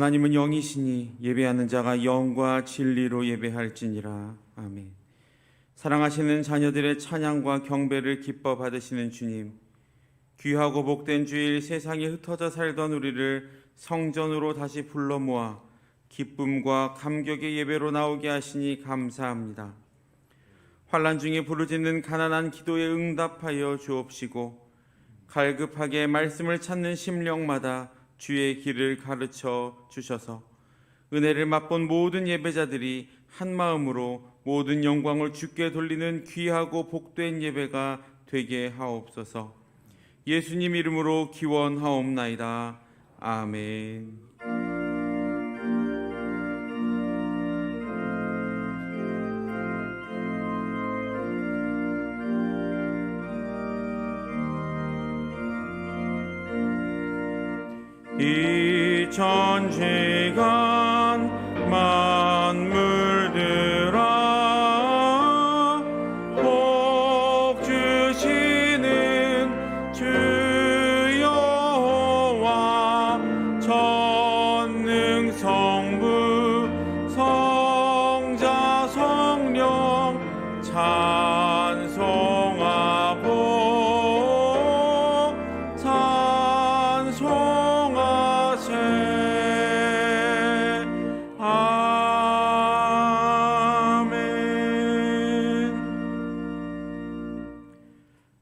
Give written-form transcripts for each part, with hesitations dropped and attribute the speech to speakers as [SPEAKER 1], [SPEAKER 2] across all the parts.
[SPEAKER 1] 하나님은 영이시니 예배하는 자가 영과 진리로 예배할지니라. 아멘. 사랑하시는 자녀들의 찬양과 경배를 기뻐 받으시는 주님, 귀하고 복된 주일 세상에 흩어져 살던 우리를 성전으로 다시 불러 모아 기쁨과 감격의 예배로 나오게 하시니 감사합니다. 환난 중에 부르짖는 가난한 기도에 응답하여 주옵시고 갈급하게 말씀을 찾는 심령마다 주의 길을 가르쳐 주셔서 은혜를 맛본 모든 예배자들이 한 마음으로 모든 영광을 주께 돌리는 귀하고 복된 예배가 되게 하옵소서. 예수님 이름으로 기원하옵나이다. 아멘. 이 천지간 만물들아 복 주시는 주 여호와 전능 성부 성자 성령 찬송하고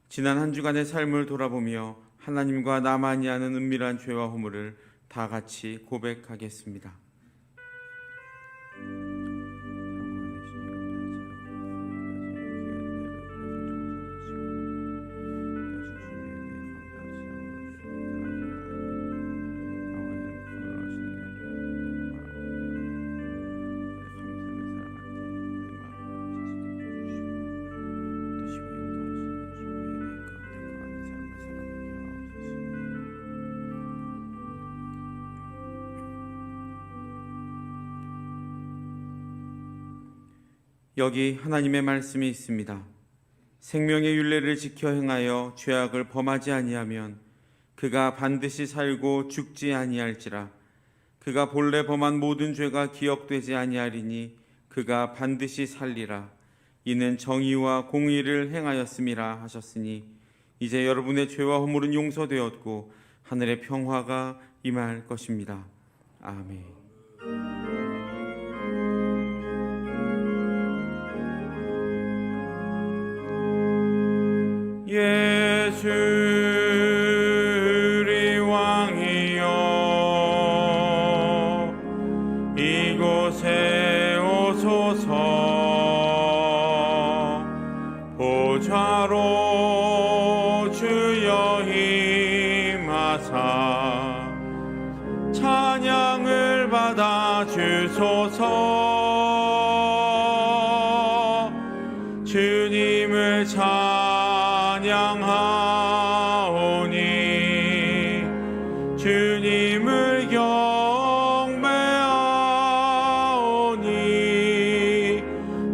[SPEAKER 1] 지난 한 주간의 삶을 돌아보며 하나님과 나만이 아는 은밀한 죄와 허물을 다 같이 고백하겠습니다. 여기 하나님의 말씀이 있습니다. 생명의 율례를 지켜 행하여 죄악을 범하지 아니하면 그가 반드시 살고 죽지 아니할지라. 그가 본래 범한 모든 죄가 기억되지 아니하리니 그가 반드시 살리라. 이는 정의와 공의를 행하였음이라 하셨으니 이제 여러분의 죄와 허물은 용서되었고 하늘의 평화가 임할 것입니다. 아멘. 예수 우리 왕이여 이곳에 오소서. 보좌로 주여 임하사 찬양을 받아 주소서. 주님을 찬양하오니 주님을 경배하오니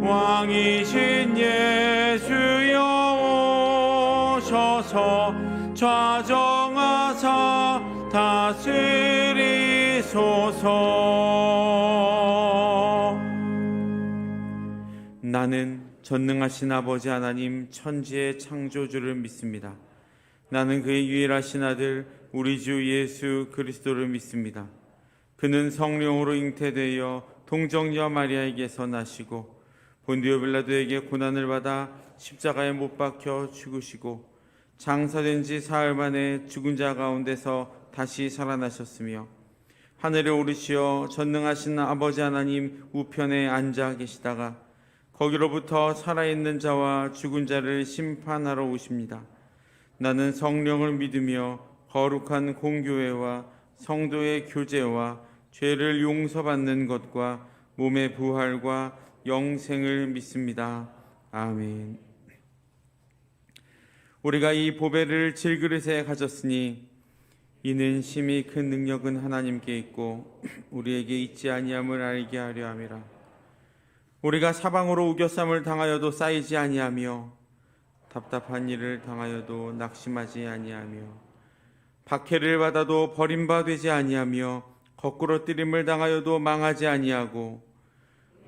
[SPEAKER 1] 왕이신 예수여 오셔서 좌정하사 다스리소서. 나는 전능하신 아버지 하나님 천지의 창조주를 믿습니다. 나는 그의 유일하신 아들 우리 주 예수 그리스도를 믿습니다. 그는 성령으로 잉태되어 동정녀 마리아에게서 나시고 본디오 빌라도에게 고난을 받아 십자가에 못 박혀 죽으시고 장사된 지 사흘 만에 죽은 자 가운데서 다시 살아나셨으며 하늘에 오르시어 전능하신 아버지 하나님 우편에 앉아 계시다가 거기로부터 살아있는 자와 죽은 자를 심판하러 오십니다. 나는 성령을 믿으며 거룩한 공교회와 성도의 교제와 죄를 용서받는 것과 몸의 부활과 영생을 믿습니다. 아멘. 우리가 이 보배를 질그릇에 가졌으니 이는 심히 큰 능력은 하나님께 있고 우리에게 있지 아니함을 알게 하려 함이라. 우리가 사방으로 우겨쌈을 당하여도 쌓이지 아니하며 답답한 일을 당하여도 낙심하지 아니하며 박해를 받아도 버림받지 아니하며 거꾸로 뜨림을 당하여도 망하지 아니하고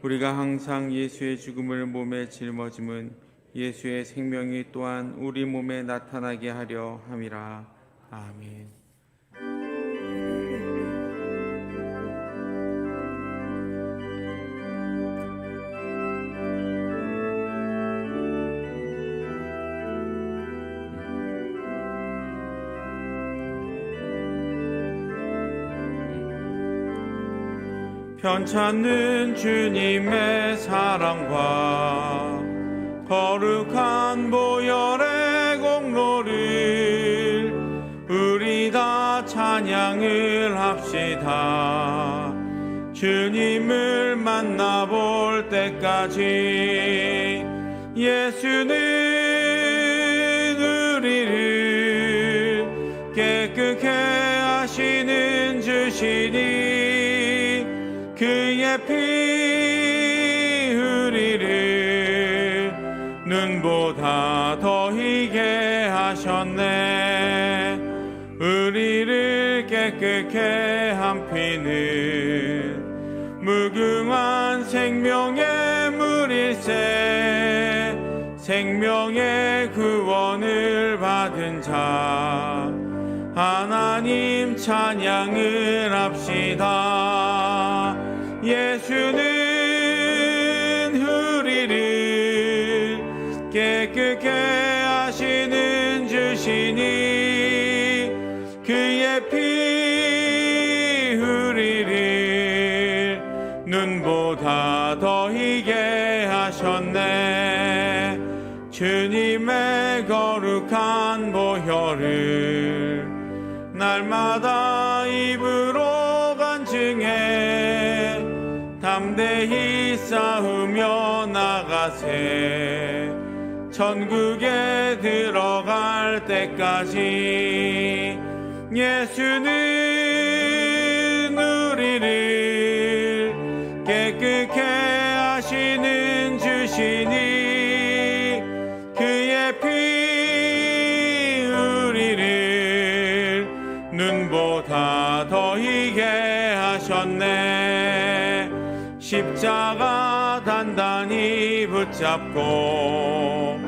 [SPEAKER 1] 우리가 항상 예수의 죽음을 몸에 짊어짐은 예수의 생명이 또한 우리 몸에 나타나게 하려 함이라. 아멘. 편찮는 주님의 사랑과 거룩한 보혈의 공로를 우리 다 찬양을 합시다. 주님을 만나볼 때까지 예수는 우리를 깨끗게 하시는 주시니 그의 피 우리를 눈보다 더 희게 하셨네. 우리를 깨끗게 한 피는 무궁한 생명의 물일세. 생명의 구원을 받은 자 하나님 찬양을 합시다. 예수는 우리를 깨끗게 하시는 주시니 그의 피 우리를 눈보다 더 희게 하셨네. 주님의 거룩한 보혈을 날마다 입으로 간증해 담대히 싸우며 나가세. 천국에 들어갈 때까지 예수는 우리를 깨끗게 하시는 주시니 그의 피 우리를 눈보다 더 희게 하셨네. 십자가 단단히 붙잡고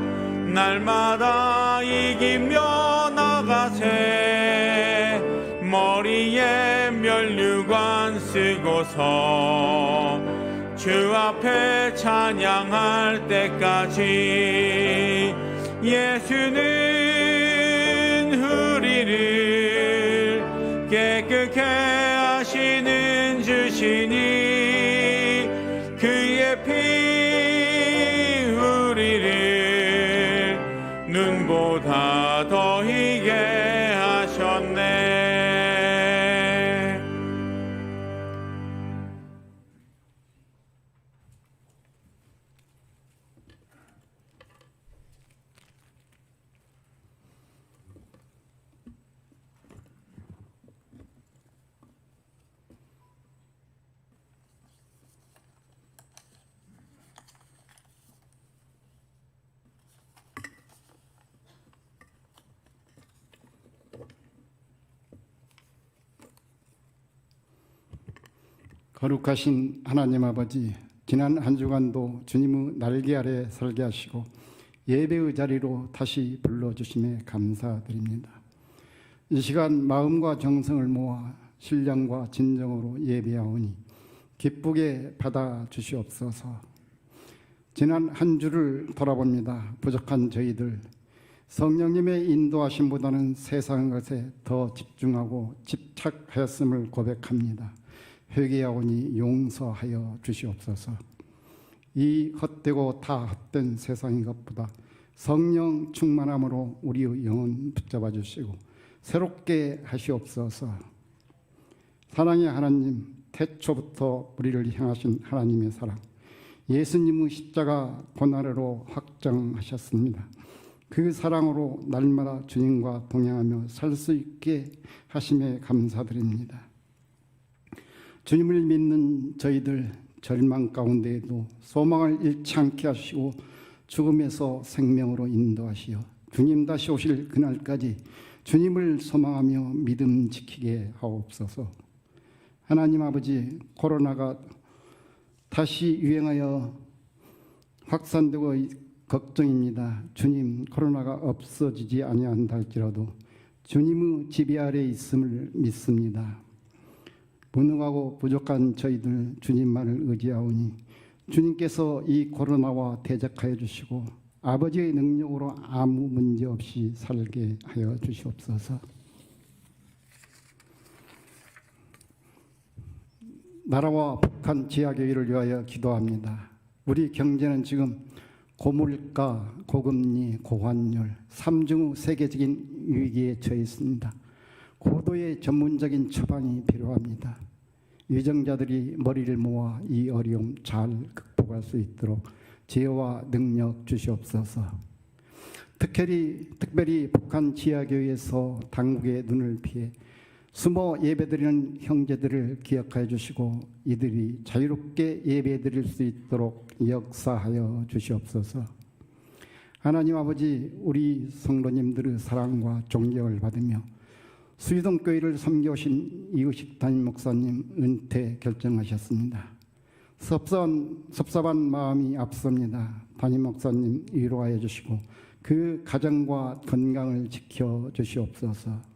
[SPEAKER 1] 날마다 이기며 나가세. 머리에 면류관 쓰고서 주 앞에 찬양할 때까지 예수는 우리를 깨끗게 하시는 주시니 그의 피 우리를 눈보다 더 희게 하셨네.
[SPEAKER 2] 거룩하신 하나님 아버지, 지난 한 주간도 주님의 날개 아래 설게 하시고 예배의 자리로 다시 불러주심에 감사드립니다. 이 시간 마음과 정성을 모아 신령과 진정으로 예배하오니 기쁘게 받아주시옵소서. 지난 한 주를 돌아봅니다. 부족한 저희들, 성령님의 인도하심보다는 세상 것에 더 집중하고 집착하였음을 고백합니다. 회개하오니 용서하여 주시옵소서. 이 헛되고 다 헛된 세상인 것보다 성령 충만함으로 우리의 영혼 붙잡아 주시고 새롭게 하시옵소서. 사랑의 하나님, 태초부터 우리를 향하신 하나님의 사랑, 예수님의 십자가 고난으로 확정하셨습니다. 그 사랑으로 날마다 주님과 동행하며 살 수 있게 하심에 감사드립니다. 주님을 믿는 저희들 절망 가운데에도 소망을 잃지 않게 하시고 죽음에서 생명으로 인도하시어 주님 다시 오실 그날까지 주님을 소망하며 믿음 지키게 하옵소서. 하나님 아버지, 코로나가 다시 유행하여 확산되고 걱정입니다. 주님, 코로나가 없어지지 아니한다 할지라도 주님의 지배 아래 있음을 믿습니다. 무능하고 부족한 저희들 주님만을 의지하오니 주님께서 이 코로나와 대적하여 주시고 아버지의 능력으로 아무 문제 없이 살게 하여 주시옵소서. 나라와 북한 지하교회를 위하여 기도합니다. 우리 경제는 지금 고물가, 고금리, 고환율, 삼중 세계적인 위기에 처해 있습니다. 고도의 전문적인 처방이 필요합니다. 위정자들이 머리를 모아 이 어려움 잘 극복할 수 있도록 지혜와 능력 주시옵소서. 특별히 북한 지하교회에서 당국의 눈을 피해 숨어 예배드리는 형제들을 기억하여 주시고 이들이 자유롭게 예배드릴 수 있도록 역사하여 주시옵소서. 하나님 아버지, 우리 성도님들의 사랑과 존경을 받으며 수유동교회를 섬겨오신 이의식 담임 목사님 은퇴 결정하셨습니다. 섭섭한 마음이 앞섭니다. 담임 목사님 위로하여 주시고 그 가정과 건강을 지켜 주시옵소서.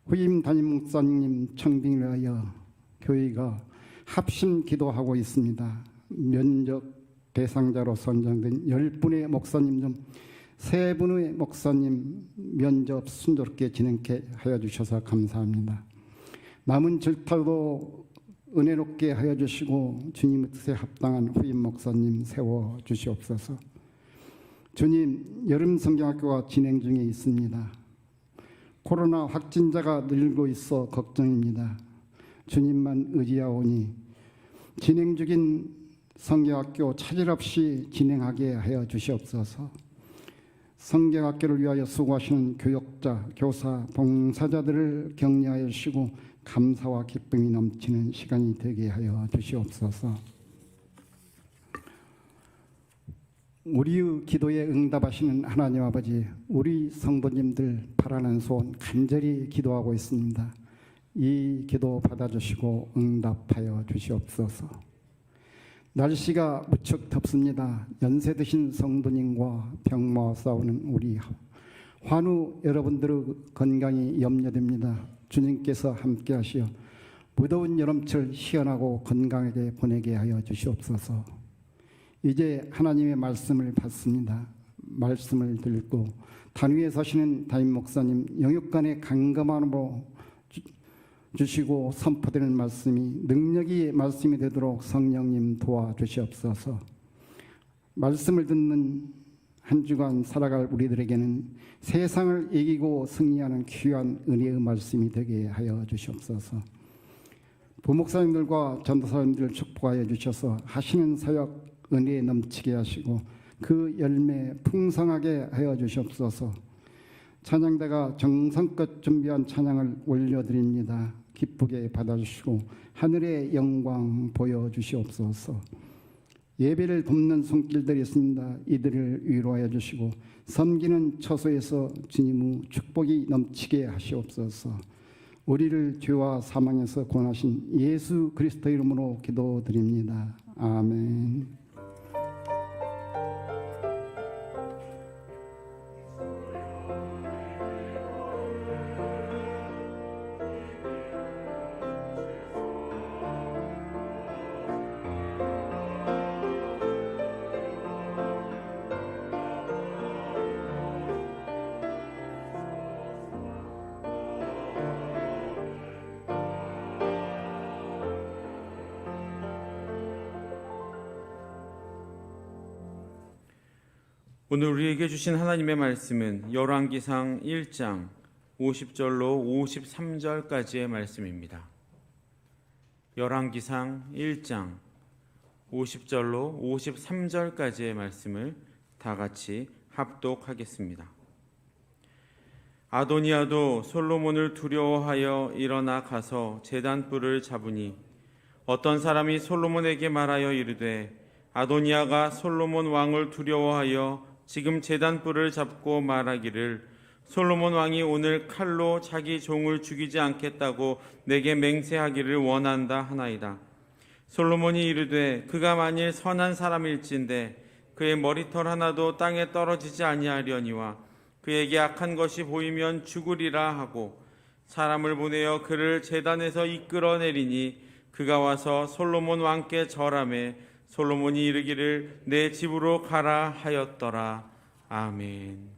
[SPEAKER 2] 후임 담임 목사님 청빙을 위하여 교회가 합심 기도하고 있습니다. 면접 대상자로 선정된 10분의 목사님 중 3분의 목사님 면접 순조롭게 진행케 하여 주셔서 감사합니다. 남은 절차도 은혜롭게 하여 주시고 주님의 뜻에 합당한 후임 목사님 세워 주시옵소서. 주님, 여름 성경학교가 진행 중에 있습니다. 코로나 확진자가 늘고 있어 걱정입니다. 주님만 의지하오니 진행 중인 성경학교 차질 없이 진행하게 하여 주시옵소서. 성경학교를 위하여 수고하시는 교역자, 교사, 봉사자들을 격려하여 주시고 감사와 기쁨이 넘치는 시간이 되게 하여 주시옵소서. 우리의 기도에 응답하시는 하나님 아버지, 우리 성도님들 바라는 소원 간절히 기도하고 있습니다. 이 기도 받아주시고 응답하여 주시옵소서. 날씨가 무척 덥습니다. 연세 드신 성도님과 병마와 싸우는 우리 환우 여러분들의 건강이 염려됩니다. 주님께서 함께 하시어 무더운 여름철 시원하고 건강하게 보내게 하여 주시옵소서. 이제 하나님의 말씀을 받습니다. 말씀을 듣고 단위에 서시는 담임 목사님 영육간의 강건함으로 주시고 선포되는 말씀이 능력이 말씀이 되도록 성령님 도와주시옵소서. 말씀을 듣는 한 주간 살아갈 우리들에게는 세상을 이기고 승리하는 귀한 은혜의 말씀이 되게 하여 주시옵소서. 부목사님들과 전도사님들 축복하여 주셔서 하시는 사역 은혜에 넘치게 하시고 그 열매 풍성하게 하여 주시옵소서. 찬양대가 정성껏 준비한 찬양을 올려드립니다. 기쁘게 받아주시고 하늘의 영광 보여주시옵소서. 예배를 돕는 손길들이 있습니다. 이들을 위로하여 주시고 섬기는 처소에서 주님의 축복이 넘치게 하시옵소서. 우리를 죄와 사망에서 구원하신 예수 그리스도 이름으로 기도드립니다. 아멘.
[SPEAKER 1] 오늘 우리에게 주신 하나님의 말씀은 열왕기상 1장 50절로 53절까지의 말씀입니다. 열왕기상 1장 50절로 53절까지의 말씀을 다 같이 합독하겠습니다. 아도니아도 솔로몬을 두려워하여 일어나 가서 제단불을 잡으니 어떤 사람이 솔로몬에게 말하여 이르되 아도니아가 솔로몬 왕을 두려워하여 지금 제단불을 잡고 말하기를 솔로몬 왕이 오늘 칼로 자기 종을 죽이지 않겠다고 내게 맹세하기를 원한다 하나이다. 솔로몬이 이르되 그가 만일 선한 사람일진데 그의 머리털 하나도 땅에 떨어지지 아니하려니와 그에게 악한 것이 보이면 죽으리라 하고 사람을 보내어 그를 제단에서 이끌어내리니 그가 와서 솔로몬 왕께 절하매 솔로몬이 이르기를 내 집으로 가라 하였더라. 아멘.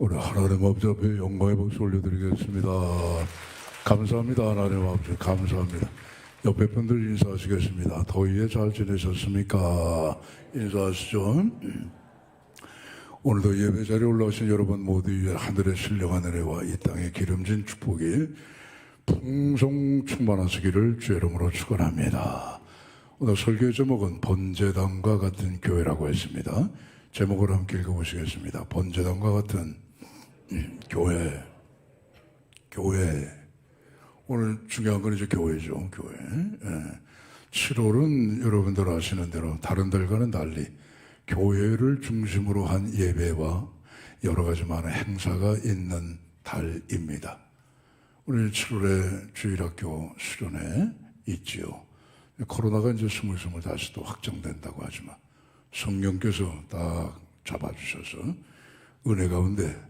[SPEAKER 3] 우리 하나님 아버지 앞에 영광의 박수 올려드리겠습니다. 감사합니다. 하나님 아버지 감사합니다. 옆에 분들 인사하시겠습니다. 더위에 잘 지내셨습니까? 인사하시죠. 오늘도 예배 자리에 올라오신 여러분 모두 위에 하늘의 신령한 은혜와 이 땅의 기름진 축복이 풍성 충만하시기를 주의 이름으로 축원합니다. 오늘 설교의 제목은 번제단과 같은 교회라고 했습니다. 제목을 함께 읽어보시겠습니다. 번제단과 같은 교회. 오늘 중요한 건 이제 교회죠. 교회. 7월은 여러분들 아시는 대로 다른 달과는 달리 교회를 중심으로 한 예배와 여러 가지 많은 행사가 있는 달입니다. 오늘 7월에 주일학교 수련회 있지요. 코로나가 이제 스물스물 다시 또 확정된다고 하지만 성령께서 딱 잡아주셔서 은혜 가운데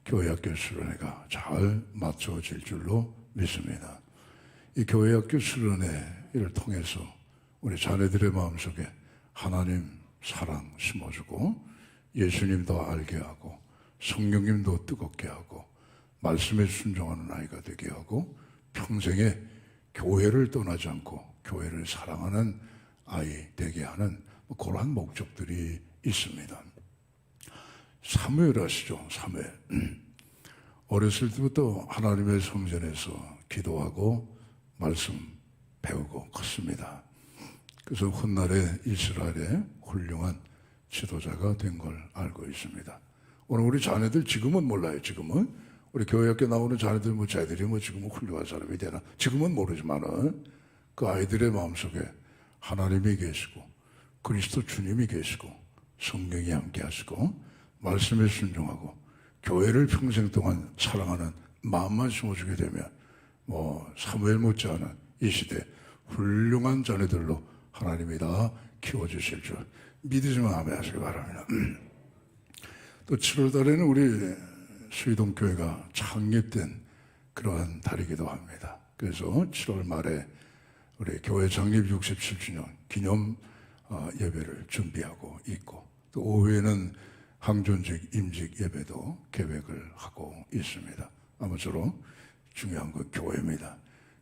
[SPEAKER 3] 교회학교 수련회가 잘 맞춰질 줄로 믿습니다. 이 교회학교 수련회를 통해서 우리 자녀들의 마음속에 하나님 사랑 심어주고 예수님도 알게 하고 성령님도 뜨겁게 하고 말씀에 순종하는 아이가 되게 하고 평생에 교회를 떠나지 않고 교회를 사랑하는 아이 되게 하는 그러한 목적들이 있습니다. 사무엘 아시죠? 사무엘. 어렸을 때부터 하나님의 성전에서 기도하고 말씀 배우고 컸습니다. 그래서 훗날에 이스라엘의 훌륭한 지도자가 된 걸 알고 있습니다. 오늘 우리 자녀들 지금은 몰라요. 지금은 우리 교회학교 나오는 자녀들 쟤들이 지금은 훌륭한 사람이 되나 지금은 모르지만은 그 아이들의 마음속에 하나님이 계시고 그리스도 주님이 계시고 성령이 함께 하시고 말씀에 순종하고 교회를 평생 동안 사랑하는 마음만 심어주게 되면 사무엘 못지않은 이 시대 훌륭한 자녀들로 하나님이 다 키워주실 줄 믿으시면 아멘 하시기 바랍니다. 또 7월 달에는 우리 수의동교회가 창립된 그러한 달이기도 합니다. 그래서 7월 말에 우리 교회 창립 67주년 기념 예배를 준비하고 있고 또 오후에는 항존직 임직 예배도 계획을 하고 있습니다. 아무쪼록 중요한 건 교회입니다.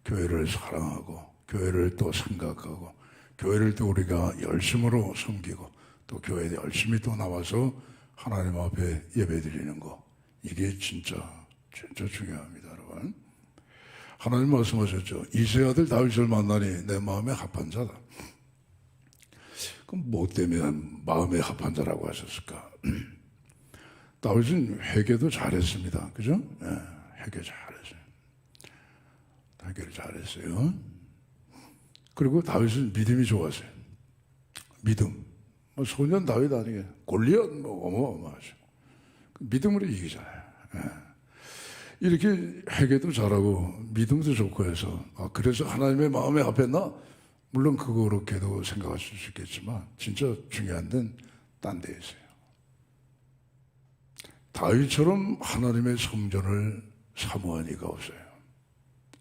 [SPEAKER 3] 교회를 사랑하고 교회를 또 생각하고 교회를 또 우리가 열심으로 섬기고 또 교회에 열심히 또 나와서 하나님 앞에 예배 드리는 거 이게 진짜 중요합니다. 여러분 하나님 말씀하셨죠. 이새의 아들 다윗을 만나니 내 마음에 합한 자다. 그럼 뭐 때문에 마음에 합한 자라고 하셨을까? 다윗은 회개도 잘했습니다. 그죠? 네, 회개 잘했어요. 회개를 잘했어요. 그리고 다윗은 믿음이 좋았어요. 믿음. 소년 다윗 아니게 골리앗 어마어마하죠. 믿음으로 이기잖아요. 네. 이렇게 회개도 잘하고 믿음도 좋고 해서 그래서 하나님의 마음에 합했나? 물론 그렇게도 생각하실 수 있겠지만 진짜 중요한 데는 딴 데 있어요. 다윗처럼 하나님의 성전을 사모한 이가 없어요.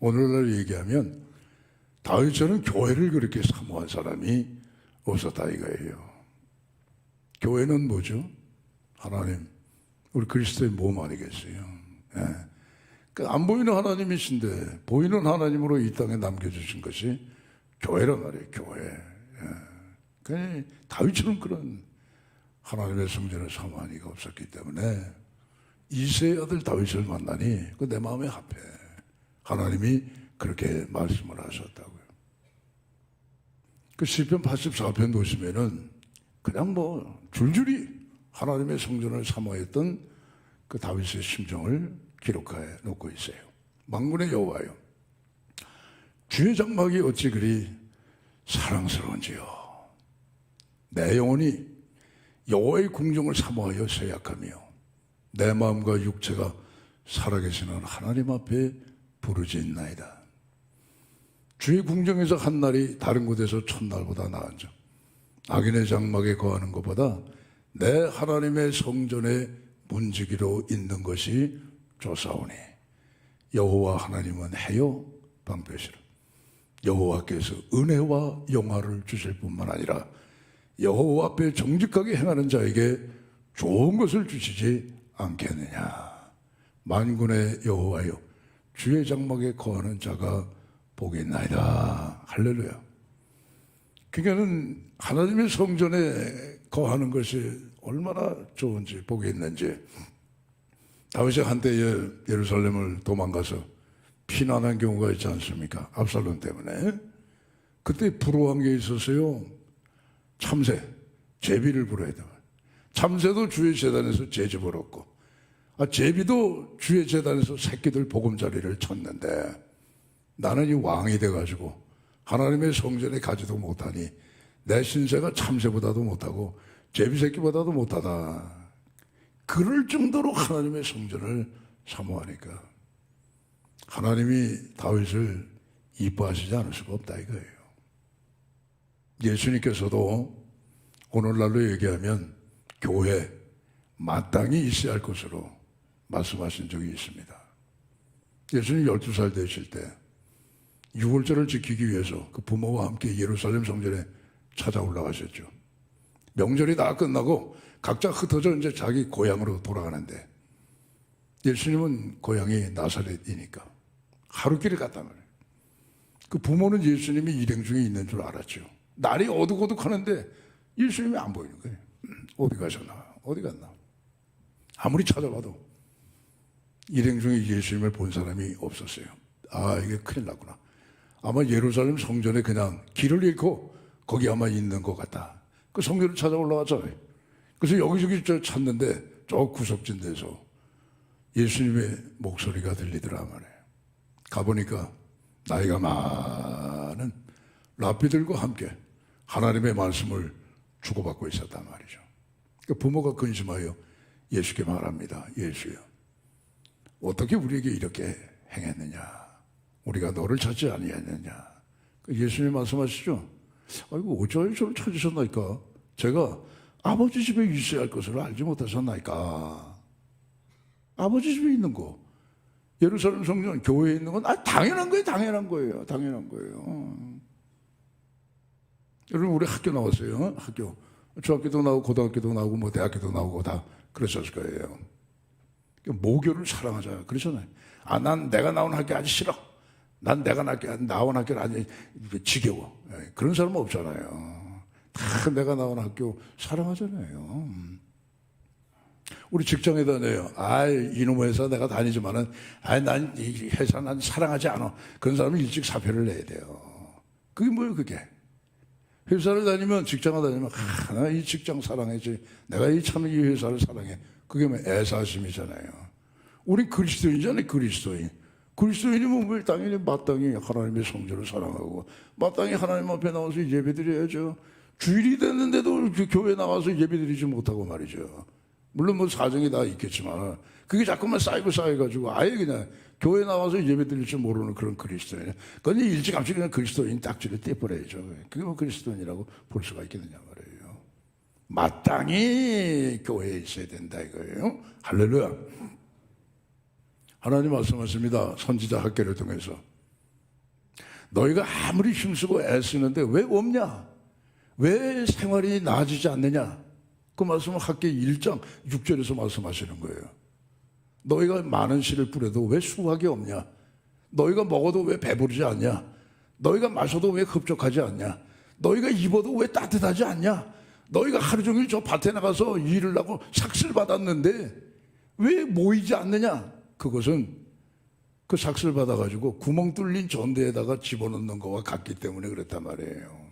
[SPEAKER 3] 오늘날 얘기하면 다윗처럼 교회를 그렇게 사모한 사람이 없었다 이거예요. 교회는 뭐죠? 하나님, 우리 그리스도의 몸 아니겠어요? 예. 그러니까 안 보이는 하나님이신데 보이는 하나님으로 이 땅에 남겨주신 것이 교회란 말이에요. 교회. 예. 그러니까 다윗처럼 그런 하나님의 성전을 사모한 이가 없었기 때문에 이새의 아들 다윗을 만나니 그 내 마음에 합해. 하나님이 그렇게 말씀을 하셨다고요. 그 시편 84편 보시면은 그냥 줄줄이 하나님의 성전을 사모했던 그 다윗의 심정을 기록해 놓고 있어요. 만군의 여호와여, 주의 장막이 어찌 그리 사랑스러운지요. 내 영혼이 여호와의 궁정을 사모하여 쇠약하며 내 마음과 육체가 살아계시는 하나님 앞에 부르짖나이다. 주의 궁정에서 한 날이 다른 곳에서 천날보다 나은즉 악인의 장막에 거하는 것보다 내 하나님의 성전에 문지기로 있는 것이 좋사오니 여호와 하나님은 해요 방패시라. 여호와께서 은혜와 영화를 주실 뿐만 아니라 여호와 앞에 정직하게 행하는 자에게 좋은 것을 주시지 않겠느냐. 만군의 여호와여, 주의 장막에 거하는 자가 복이 있나이다. 할렐루야. 그러니까는 하나님의 성전에 거하는 것이 얼마나 좋은지 복이 있는지. 다윗이 한때 예루살렘을 도망가서 피난한 경우가 있지 않습니까? 압살롬 때문에. 그때 불호한 게 있었어요. 참새, 제비를 불어야 돼. 참새도 주의 재단에서 제집을 얻고, 제비도 주의 재단에서 새끼들 보금자리를 쳤는데, 나는 이 왕이 돼가지고 하나님의 성전에 가지도 못하니 내 신세가 참새보다도 못하고 제비 새끼보다도 못하다. 그럴 정도로 하나님의 성전을 사모하니까 하나님이 다윗을 이뻐하시지 않을 수가 없다 이거예요. 예수님께서도 오늘날로 얘기하면 교회 마땅히 있어야 할 것으로 말씀하신 적이 있습니다. 예수님 12살 되실 때 6월절을 지키기 위해서 그 부모와 함께 예루살렘 성전에 찾아 올라가셨죠. 명절이 다 끝나고 각자 흩어져 이제 자기 고향으로 돌아가는데 예수님은 고향이 나사렛이니까 하루길을 갔단 말이에요. 그 부모는 예수님이 일행 중에 있는 줄 알았죠. 날이 어둑어둑하는데 예수님이 안 보이는 거예요. 어디 가셨나? 어디 갔나? 아무리 찾아봐도 일행 중에 예수님을 본 사람이 없었어요. 이게 큰일 났구나. 아마 예루살렘 성전에 그냥 길을 잃고 거기 아마 있는 것 같다. 그 성전을 찾아 올라왔잖아요. 그래서 여기저기 찾는데 저 구석진 데서 예수님의 목소리가 들리더라 말이에요. 가보니까 나이가 많은 랍비들과 함께 하나님의 말씀을 주고받고 있었단 말이죠. 그 부모가 근심하여 예수께 말합니다. 예수여, 어떻게 우리에게 이렇게 행했느냐? 우리가 너를 찾지 아니했느냐? 예수님 말씀하시죠. 아이고 어쩌면 저를 찾으셨나이까? 제가 아버지 집에 있어야 할 것을 알지 못하셨나이까? 아버지 집에 있는 거, 예루살렘 성전 교회에 있는 건 당연한 거예요. 당연한 거예요. 당연한 거예요. 여러분 우리 학교 나왔어요. 학교 중학교도 나오고 고등학교도 나오고 뭐 대학교도 나오고 다 그러셨을 거예요. 모교를 사랑하자 그러잖아요. 난 내가 나온 학교 아주 싫어. 난 내가 나온 학교는 아주 지겨워. 그런 사람은 없잖아요. 다 내가 나온 학교 사랑하잖아요. 우리 직장에 다녀요. 이놈의 회사 내가 다니지만은 난 이 회사 난 사랑하지 않아. 그런 사람은 일찍 사표를 내야 돼요. 그게 뭐예요 그게? 회사를 다니면 직장을 다니면 나 이 직장 사랑해지. 내가 참 이 회사를 사랑해. 그게 뭐 애사심이잖아요. 우리 그리스도인이잖아요. 그리스도인이면 왜 당연히 마땅히 하나님의 성전을 사랑하고 마땅히 하나님 앞에 나와서 예배드려야죠. 주일이 됐는데도 교회 나와서 예배드리지 못하고 말이죠. 물론 뭐 사정이 다 있겠지만 그게 자꾸만 쌓여가지고 아예 그냥 교회 나와서 예배드릴 줄 모르는 그런 그리스도인. 그건 일찌감치 그냥 그리스도인 딱지를 떼버려야죠. 그게 뭐 그리스도인이라고 볼 수가 있겠느냐 말이에요. 마땅히 교회에 있어야 된다 이거예요. 할렐루야. 하나님 말씀하십니다. 선지자 학개를 통해서 너희가 아무리 힘쓰고 애쓰는데 왜 없냐? 왜 생활이 나아지지 않느냐? 그 말씀은 학개 1장 6절에서 말씀하시는 거예요. 너희가 많은 씨를 뿌려도 왜 수확이 없냐? 너희가 먹어도 왜 배부르지 않냐? 너희가 마셔도 왜 흡족하지 않냐? 너희가 입어도 왜 따뜻하지 않냐? 너희가 하루 종일 저 밭에 나가서 일을 하고 삭슬 받았는데 왜 모이지 않느냐? 그것은 그 삭슬 받아가지고 구멍 뚫린 전대에다가 집어넣는 거와 같기 때문에 그랬단 말이에요.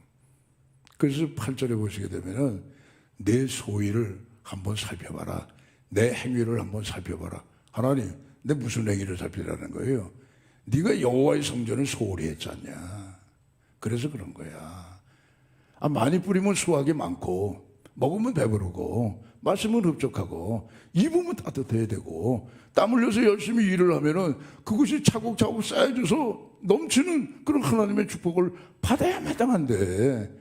[SPEAKER 3] 그래서 8절에 보시게 되면은 내 소위를 한번 살펴봐라. 내 행위를 한번 살펴봐라. 하나님, 내 무슨 행위를 살피라는 거예요? 네가 여호와의 성전을 소홀히 했지 않냐? 그래서 그런 거야. 많이 뿌리면 수확이 많고 먹으면 배부르고 마시면 흡족하고 입으면 따뜻해야 되고 땀 흘려서 열심히 일을 하면은 그것이 차곡차곡 쌓여져서 넘치는 그런 하나님의 축복을 받아야 마땅한데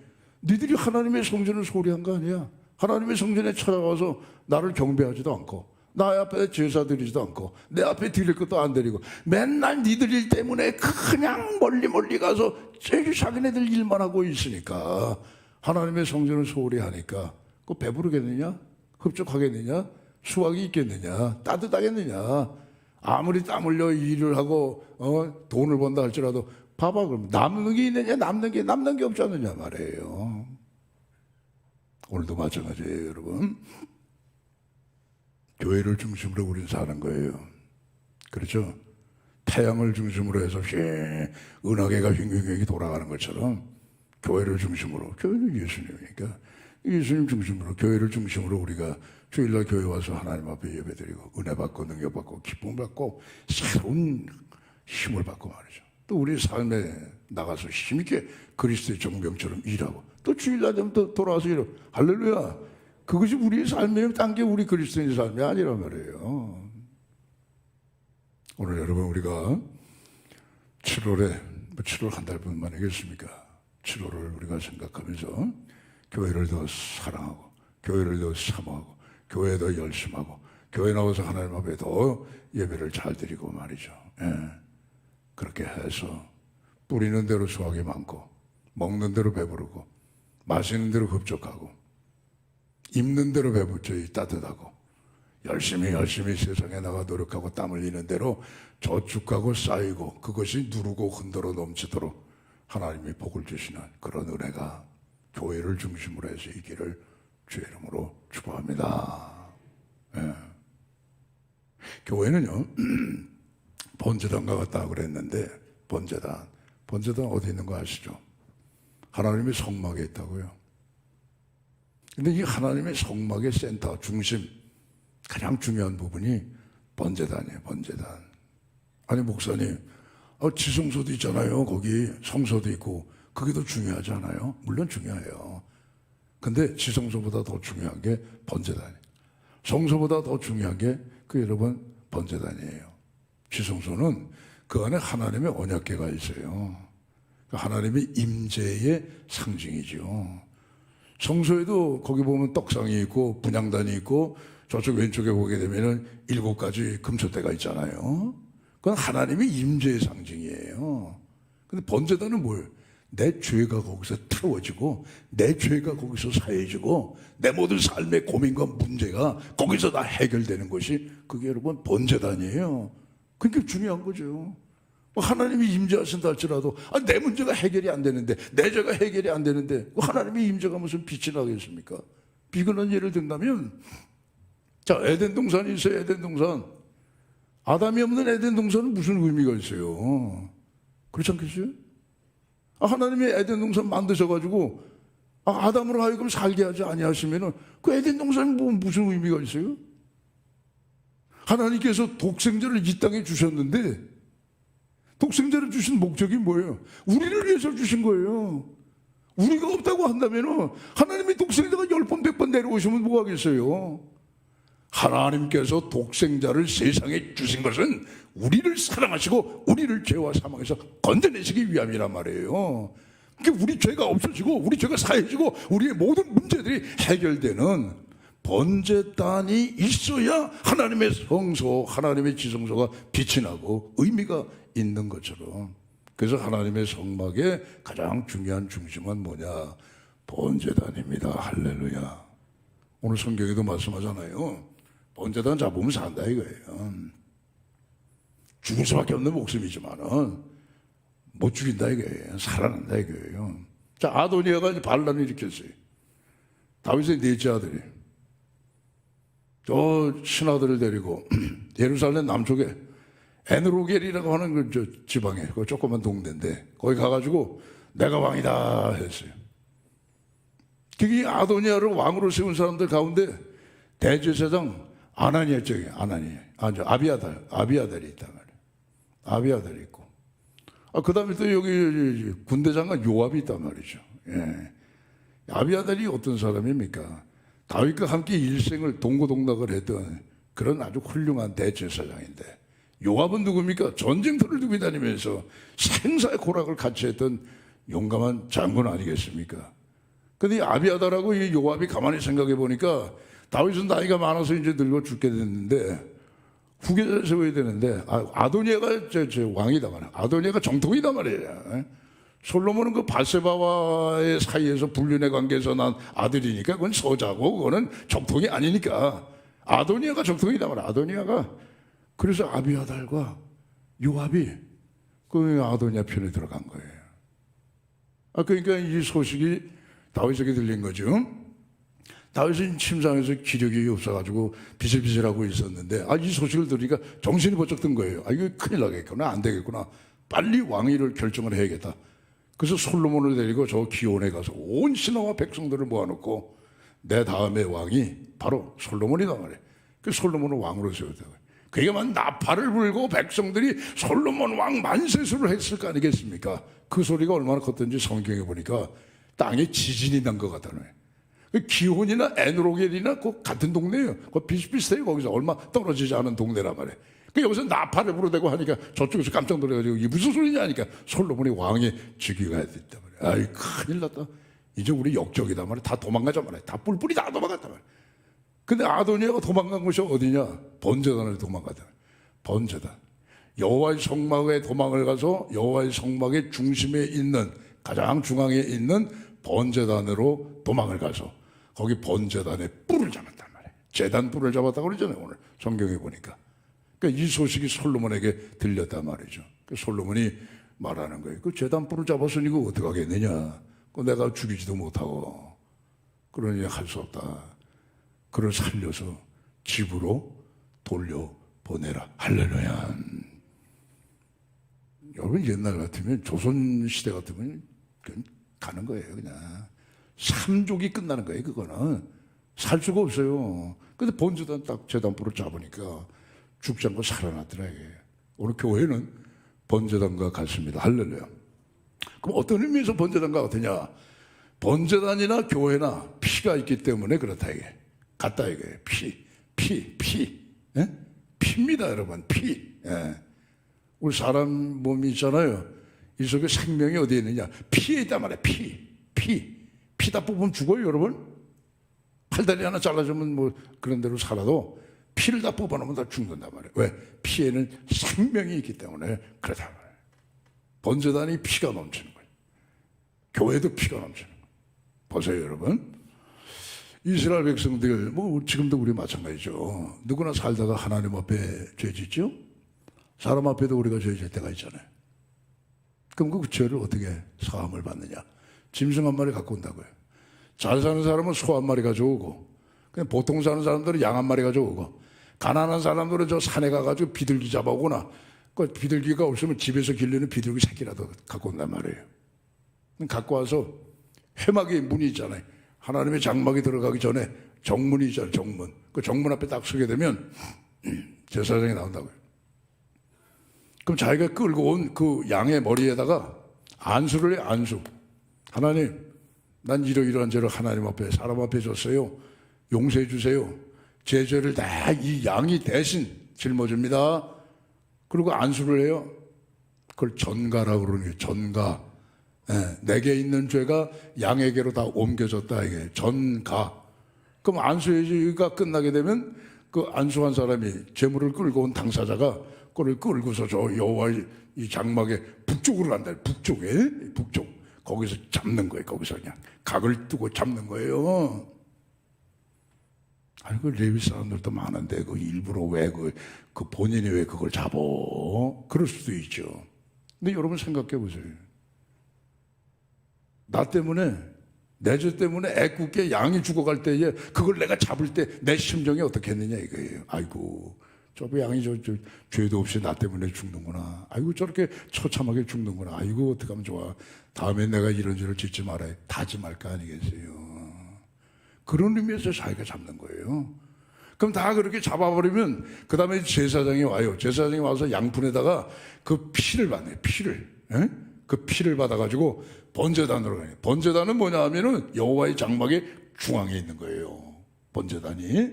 [SPEAKER 3] 니들이 하나님의 성전을 소홀히 한 거 아니야? 하나님의 성전에 찾아가서 나를 경배하지도 않고 나 앞에 제사 드리지도 않고 내 앞에 드릴 것도 안 드리고 맨날 니들 일 때문에 그냥 멀리 가서 자기네들 일만 하고 있으니까 하나님의 성전을 소홀히 하니까 그거 배부르겠느냐? 흡족하겠느냐? 수확이 있겠느냐? 따뜻하겠느냐? 아무리 땀 흘려 일을 하고 돈을 번다 할지라도 봐봐 그럼 남는 게 있느냐? 남는 게 없지 않느냐 말이에요. 오늘도 마찬가지예요 여러분. 교회를 중심으로 우리는 사는 거예요. 그렇죠? 태양을 중심으로 해서 은하계가 휘황휘황 돌아가는 것처럼 교회를 중심으로, 교회는 예수님이니까 예수님 중심으로, 교회를 중심으로 우리가 주일날 교회 와서 하나님 앞에 예배드리고 은혜 받고 능력 받고 기쁨 받고 새로운 힘을 받고 말이죠. 또 우리 삶에 나가서 힘있게 그리스도의 정병처럼 일하고 또 주일날 되면 또 돌아와서 일하고 할렐루야. 그것이 우리의 삶이에요. 딴 게 우리 그리스도인의 삶이 아니란 말이에요. 오늘 여러분 우리가 7월에 7월 한 달뿐 만이겠습니까? 7월을 우리가 생각하면서 교회를 더 사랑하고 교회를 더 사모하고 교회에 더 열심하고 교회 나와서 하나님 앞에 더 예배를 잘 드리고 말이죠. 예. 그렇게 해서 뿌리는 대로 수확이 많고 먹는 대로 배부르고 마시는 대로 흡족하고 입는 대로 배부르 따뜻하고 열심히 세상에 나가 노력하고 땀 흘리는 대로 저축하고 쌓이고 그것이 누르고 흔들어 넘치도록 하나님이 복을 주시는 그런 은혜가 교회를 중심으로 해서 있기를 주의 이름으로 축복합니다. 예. 교회는요 번제단과 같다 그랬는데 번제단 어디 있는 거 아시죠? 하나님의 성막에 있다고요. 근데 이 하나님의 성막의 센터 중심 가장 중요한 부분이 번제단이에요. 번제단. 아니 목사님 지성소도 있잖아요. 거기 성소도 있고 그게 더 중요하지 않아요? 물론 중요해요. 근데 지성소보다 더 중요한 게 번제단이에요. 성소보다 더 중요한 게 여러분 번제단이에요. 지성소는 그 안에 하나님의 언약궤가 있어요. 하나님의 임재의 상징이죠. 성소에도 거기 보면 떡상이 있고 분향단이 있고 저쪽 왼쪽에 보게 되면은 7가지 금초대가 있잖아요. 그건 하나님의 임재의 상징이에요. 근데 번제단은 뭐예요? 내 죄가 거기서 태워지고 내 죄가 거기서 사해지고 내 모든 삶의 고민과 문제가 거기서 다 해결되는 것이 그게 여러분 번제단이에요. 그러니까 중요한 거죠. 하나님이 임재하신다 할지라도 내 문제가 해결이 안 되는데 내 죄가 해결이 안 되는데 하나님의 임재가 무슨 빛이 나겠습니까? 비근한 예를 든다면 자 에덴 동산이 있어요. 에덴 동산. 아담이 없는 에덴 동산은 무슨 의미가 있어요? 그렇지 않겠어요? 하나님이 에덴 동산 만드셔가지고 아담으로 하여금 살게 하지 아니하시면은 그 에덴 동산이 무슨 의미가 있어요? 하나님께서 독생자를 이 땅에 주셨는데 독생자를 주신 목적이 뭐예요? 우리를 위해서 주신 거예요. 우리가 없다고 한다면은 하나님이 독생자가 10번 100번 내려오시면 뭐 하겠어요? 하나님께서 독생자를 세상에 주신 것은 우리를 사랑하시고 우리를 죄와 사망에서 건져내시기 위함이란 말이에요. 그러니까 우리 죄가 없어지고 우리 죄가 사해지고 우리의 모든 문제들이 해결되는 번제단이 있어야 하나님의 성소, 하나님의 지성소가 빛이 나고 의미가 있는 것처럼. 그래서 하나님의 성막의 가장 중요한 중심은 뭐냐? 번제단입니다. 할렐루야. 오늘 성경에도 말씀하잖아요. 번제단 잡으면 산다 이거예요. 죽을 수밖에 없는 목숨이지만은 못 죽인다 이거예요. 살아난다 이거예요. 자, 아도니아가 반란을 일으켰어요. 다윗의 넷째 아들이 저 신하들을 데리고 예루살렘 남쪽에 에느로겔이라고 하는 그 지방에 그 조그만 동네인데 거기 가가지고 내가 왕이다 했어요. 그게 아도니아를 왕으로 세운 사람들 가운데 대제사장 아나니아 쪽에 아비아달이 있단 말이에요. 아비아달이 있고 그 다음에 또 여기 군대장관 요압이 있단 말이죠. 예. 아비아달이 어떤 사람입니까? 다윗과 함께 일생을 동고동락을 했던 그런 아주 훌륭한 대제사장인데 요압은 누굽니까? 전쟁터를 두고 다니면서 생사의 고락을 같이 했던 용감한 장군 아니겠습니까? 근데 아비아달하고 이 요압이 가만히 생각해 보니까 다윗은 나이가 많아서 이제 늙어 죽게 됐는데 후계자를 세워야 되는데 아도니아가 저 왕이다 말이야. 아도니아가 정통이다 말이야. 솔로몬은 그 바세바와의 사이에서 불륜의 관계에서 난 아들이니까 그건 서자고 그거는 정통이 아니니까 아도니아가 정통이다 말이야. 아도니아가 그래서 아비아달과 요압이 그 아도니아 편에 들어간 거예요. 그러니까 이 소식이 다윗에게 들린 거죠. 다윗은 침상에서 기력이 없어가지고 비실비실하고 있었는데 이 소식을 들으니까 정신이 번쩍 든 거예요. 이거 큰일 나겠구나. 안 되겠구나. 빨리 왕위를 결정을 해야겠다. 그래서 솔로몬을 데리고 저 기온에 가서 온 신하와 백성들을 모아놓고 내 다음에 왕이 바로 솔로몬이다 말이에요. 그 솔로몬을 왕으로 세웠다. 그게만 나팔을 불고 백성들이 솔로몬 왕 만세수를 했을 거 아니겠습니까? 그 소리가 얼마나 컸던지 성경에 보니까 땅에 지진이 난 것 같다는 거예요. 기혼이나 에누로겔이나 그 같은 동네예요. 그 비슷비슷해요. 거기서 얼마 떨어지지 않은 동네란 말이에요. 그 여기서 나팔을 부르대고 하니까 저쪽에서 깜짝 놀라가지고 이게 무슨 소리냐 하니까 솔로몬이 왕의 즉위가 됐단 말이에요. 아이 큰일 났다. 이제 우리 역적이다 말이에요. 다 도망가자 말이에요. 다 뿔뿔이 다 도망갔단 말이에요. 근데 아도니아가 도망간 곳이 어디냐? 번제단을 도망가다. 번제단. 여호와의 성막에 도망을 가서 여호와의 성막의 중심에 있는 가장 중앙에 있는 번제단으로 도망을 가서 거기 번제단에 뿔을 잡았단 말이에요. 제단 뿔을 잡았다고 그러잖아요. 오늘 성경에 보니까. 그러니까 이 소식이 솔로몬에게 들렸단 말이죠. 그 솔로몬이 말하는 거예요. 그 제단 뿔을 잡았으니 이거 어떡하겠느냐. 그 내가 죽이지도 못하고 그러니 할 수 없다. 그를 살려서 집으로 돌려보내라. 할렐루야. 여러분 옛날 같으면 조선시대 같으면 그냥 가는 거예요. 그냥 삼족이 끝나는 거예요. 그거는 살 수가 없어요. 근데 번제단 딱 제단불을 잡으니까 죽지 않고 살아났더라. 이게. 오늘 교회는 번제단과 같습니다. 할렐루야. 그럼 어떤 의미에서 번제단과 같으냐? 번제단이나 교회나 피가 있기 때문에 그렇다 이게. 같다 이게. 피. 예? 피입니다, 여러분. 피. 예. 우리 사람 몸이 있잖아요. 이 속에 생명이 어디에 있느냐? 피에 있단 말이에요. 피 다 뽑으면 죽어요, 여러분. 팔다리 하나 잘라주면 뭐 그런 대로 살아도 피를 다 뽑아놓으면 다 죽는단 말이에요. 왜? 피에는 생명이 있기 때문에 그렇단 말이에요. 번제단이 피가 넘치는 거예요. 교회도 피가 넘치는 거예요. 보세요, 여러분. 이스라엘 백성들, 뭐 지금도 우리 마찬가지죠. 누구나 살다가 하나님 앞에 죄 짓죠? 사람 앞에도 우리가 죄 질 때가 있잖아요. 그럼 그 죄를 어떻게 사함을 받느냐? 짐승 한 마리 갖고 온다고요. 잘 사는 사람은 소 한 마리 가져오고, 그냥 보통 사는 사람들은 양 한 마리 가져오고, 가난한 사람들은 저 산에 가가지고 비둘기 잡아오거나, 그 비둘기가 없으면 집에서 길르는 비둘기 새끼라도 갖고 온단 말이에요. 갖고 와서 회막에 문이 있잖아요. 하나님의 장막에 들어가기 전에 정문이 있잖아요. 정문. 그 정문 앞에 딱 서게 되면 제사장이 나온다고요. 그럼 자기가 끌고 온 그 양의 머리에다가 안수를 해요. 안수. 하나님, 난 이러이러한 죄를 하나님 앞에 사람 앞에 졌어요. 용서해 주세요. 제 죄를 다 이 양이 대신 짊어집니다. 그리고 안수를 해요. 그걸 전가라고 그러는 거예요. 전가. 예, 내게 있는 죄가 양에게로 다 옮겨졌다 이게 전가. 그럼 안수회가 끝나게 되면 그 안수한 사람이 재물을 끌고 온 당사자가 그걸 끌고서 저 여호와의 이 장막의 북쪽으로 간다. 북쪽에 북쪽 거기서 잡는 거예요. 거기서 그냥 각을 뜨고 잡는 거예요. 아니 그 레위 사람들도 많은데 그 일부러 왜 그 본인이 왜 그걸 잡어? 그럴 수도 있죠. 근데 여러분 생각해 보세요. 나 때문에 내 죄 때문에 애꿎게 양이 죽어갈 때에 그걸 내가 잡을 때 내 심정이 어떻겠느냐 이거예요. 아이고 저 양이 저 죄도 없이 나 때문에 죽는구나. 아이고 저렇게 처참하게 죽는구나. 아이고 어떻게 하면 좋아. 다음에 내가 이런 죄를 짓지 말아야 다짐할 거 아니겠어요. 그런 의미에서 자기가 잡는 거예요. 그럼 다 그렇게 잡아버리면 그 다음에 제사장이 와요. 제사장이 와서 양푼에다가 그 피를 받네요. 피를. 에? 그 피를 받아가지고 번제단으로 가요. 번제단은 뭐냐 하면은 여호와의 장막의 중앙에 있는 거예요. 번제단이.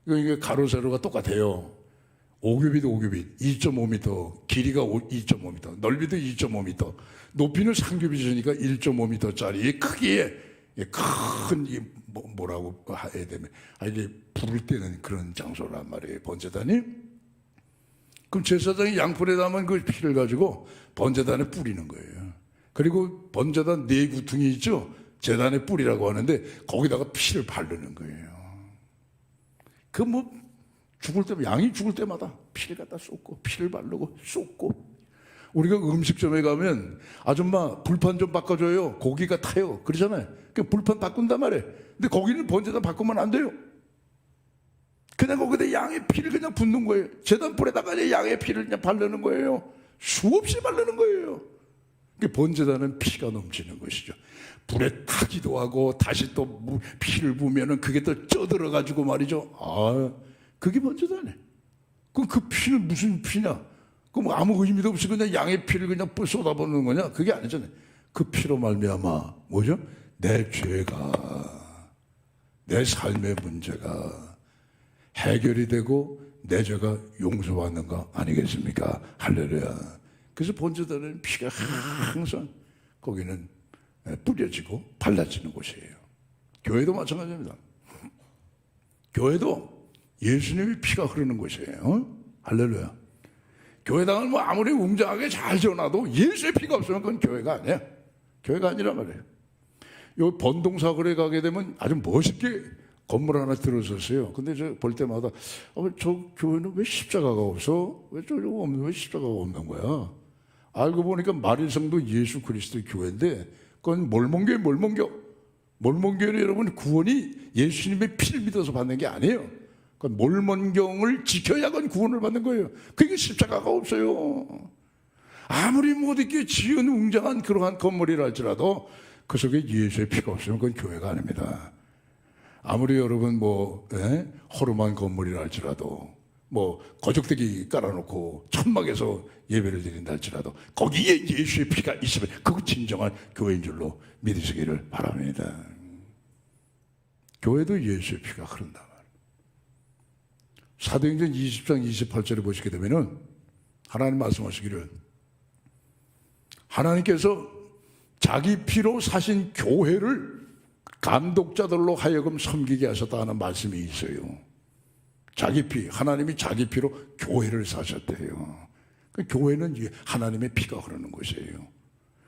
[SPEAKER 3] 이게 가로 세로가 똑같아요. 오규빗 2.5m, 길이가 2.5m, 넓이도 2.5m, 높이는 3규빗이니까 1.5m짜리 크기에 큰 뭐라고 해야 되면 이게 불을 때는 그런 장소란 말이에요. 번제단이. 그럼 제사장이 양푼에 담은 그 피를 가지고 번제단에 뿌리는 거예요. 그리고 번제단 네 구퉁이 있죠. 제단의 뿔이라고 하는데 거기다가 피를 바르는 거예요. 그 뭐 죽을 때 양이 죽을 때마다 피를 갖다 쏟고 피를 바르고 쏟고. 우리가 음식점에 가면 아줌마 불판 좀 바꿔줘요. 고기가 타요. 그러잖아요. 그 불판 바꾼단 말이에요. 근데 거기는 번제단 바꾸면 안 돼요. 그냥 거기다 양의 피를 그냥 붓는 거예요. 제단불에다가 양의 피를 그냥 바르는 거예요. 수없이 바르는 거예요. 번제단은 피가 넘치는 것이죠. 불에 타기도 하고 다시 또 피를 부으면은 그게 또 쪄들어 가지고 말이죠. 아, 그게 번제단이에요. 그럼 그 피는 무슨 피냐? 그럼 아무 의미도 없이 그냥 양의 피를 그냥 쏟아붓는 거냐? 그게 아니잖아요. 그 피로 말미암아 뭐죠? 내 죄가, 내 삶의 문제가 해결이 되고 내 죄가 용서받는 거 아니겠습니까? 할렐루야. 그래서 번제단은 피가 항상 거기는 뿌려지고 발라지는 곳이에요. 교회도 마찬가지입니다. 교회도 예수님의 피가 흐르는 곳이에요. 할렐루야. 교회당을 뭐 아무리 웅장하게 잘 지어놔도 예수의 피가 없으면 그건 교회가 아니야. 교회가 아니란 말이에요. 요 번동사거리에 가게 되면 아주 멋있게 건물 하나 들어섰어요. 근데 저 볼 때마다 저 교회는 왜 십자가가 없어? 왜 십자가가 없는 거야? 알고 보니까 마리성도 예수 그리스도 교회인데 그건 몰몬교예요. 몰몬교는 여러분 구원이 예수님의 피를 믿어서 받는 게 아니에요. 그건 몰몬경을 지켜야 그건 구원을 받는 거예요. 그게 십자가가 없어요. 아무리 못있게 지은 웅장한 그러한 건물이라 할지라도 그 속에 예수의 피가 없으면 그건 교회가 아닙니다. 아무리 여러분 허름한 건물이라 할지라도 거적대기 깔아놓고 천막에서 예배를 드린다 할지라도 거기에 예수의 피가 있으면 그거 진정한 교회인 줄로 믿으시기를 바랍니다. 교회도 예수의 피가 흐른다. 사도행전 20장 28절에 보시게 되면은 하나님 말씀하시기를 하나님께서 자기 피로 사신 교회를 감독자들로 하여금 섬기게 하셨다 하는 말씀이 있어요. 자기 피, 하나님이 자기 피로 교회를 사셨대요. 그 교회는 하나님의 피가 흐르는 곳이에요.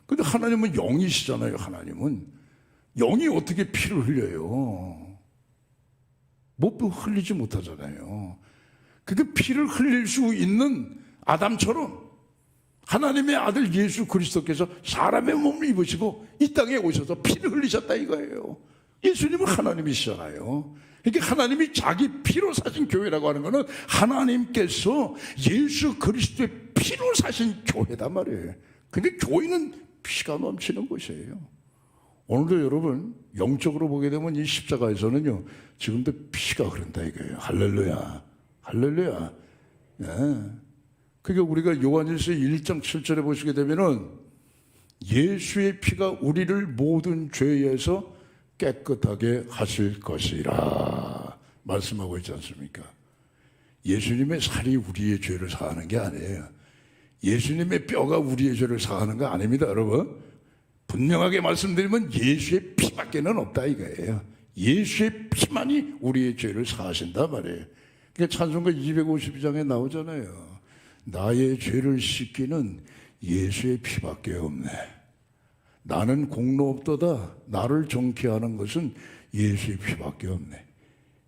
[SPEAKER 3] 근데 하나님은 영이시잖아요. 하나님은 영이 어떻게 피를 흘려요? 흘리지 못하잖아요. 그 피를 흘릴 수 있는 아담처럼 하나님의 아들 예수 그리스도께서 사람의 몸을 입으시고 이 땅에 오셔서 피를 흘리셨다 이거예요. 예수님은 하나님이시잖아요. 그러니까 하나님이 자기 피로 사신 교회라고 하는 것은 하나님께서 예수 그리스도의 피로 사신 교회단 말이에요. 근데 교회는 피가 넘치는 곳이에요. 오늘도 여러분 영적으로 보게 되면 이 십자가에서는요 지금도 피가 흐른다 이거예요. 할렐루야. 할렐루야. 네. 그러니까 우리가 요한일서 1장 7절에 보시게 되면은 예수의 피가 우리를 모든 죄에서 깨끗하게 하실 것이라 말씀하고 있지 않습니까? 예수님의 살이 우리의 죄를 사하는 게 아니에요. 예수님의 뼈가 우리의 죄를 사하는 거 아닙니다, 여러분. 분명하게 말씀드리면 예수의 피밖에는 없다 이거예요. 예수의 피만이 우리의 죄를 사하신다 말이에요. 그러니까 찬송가 252장에 나오잖아요. 나의 죄를 씻기는 예수의 피밖에 없네. 나는 공로 없도다. 나를 정케 하는 것은 예수의 피밖에 없네.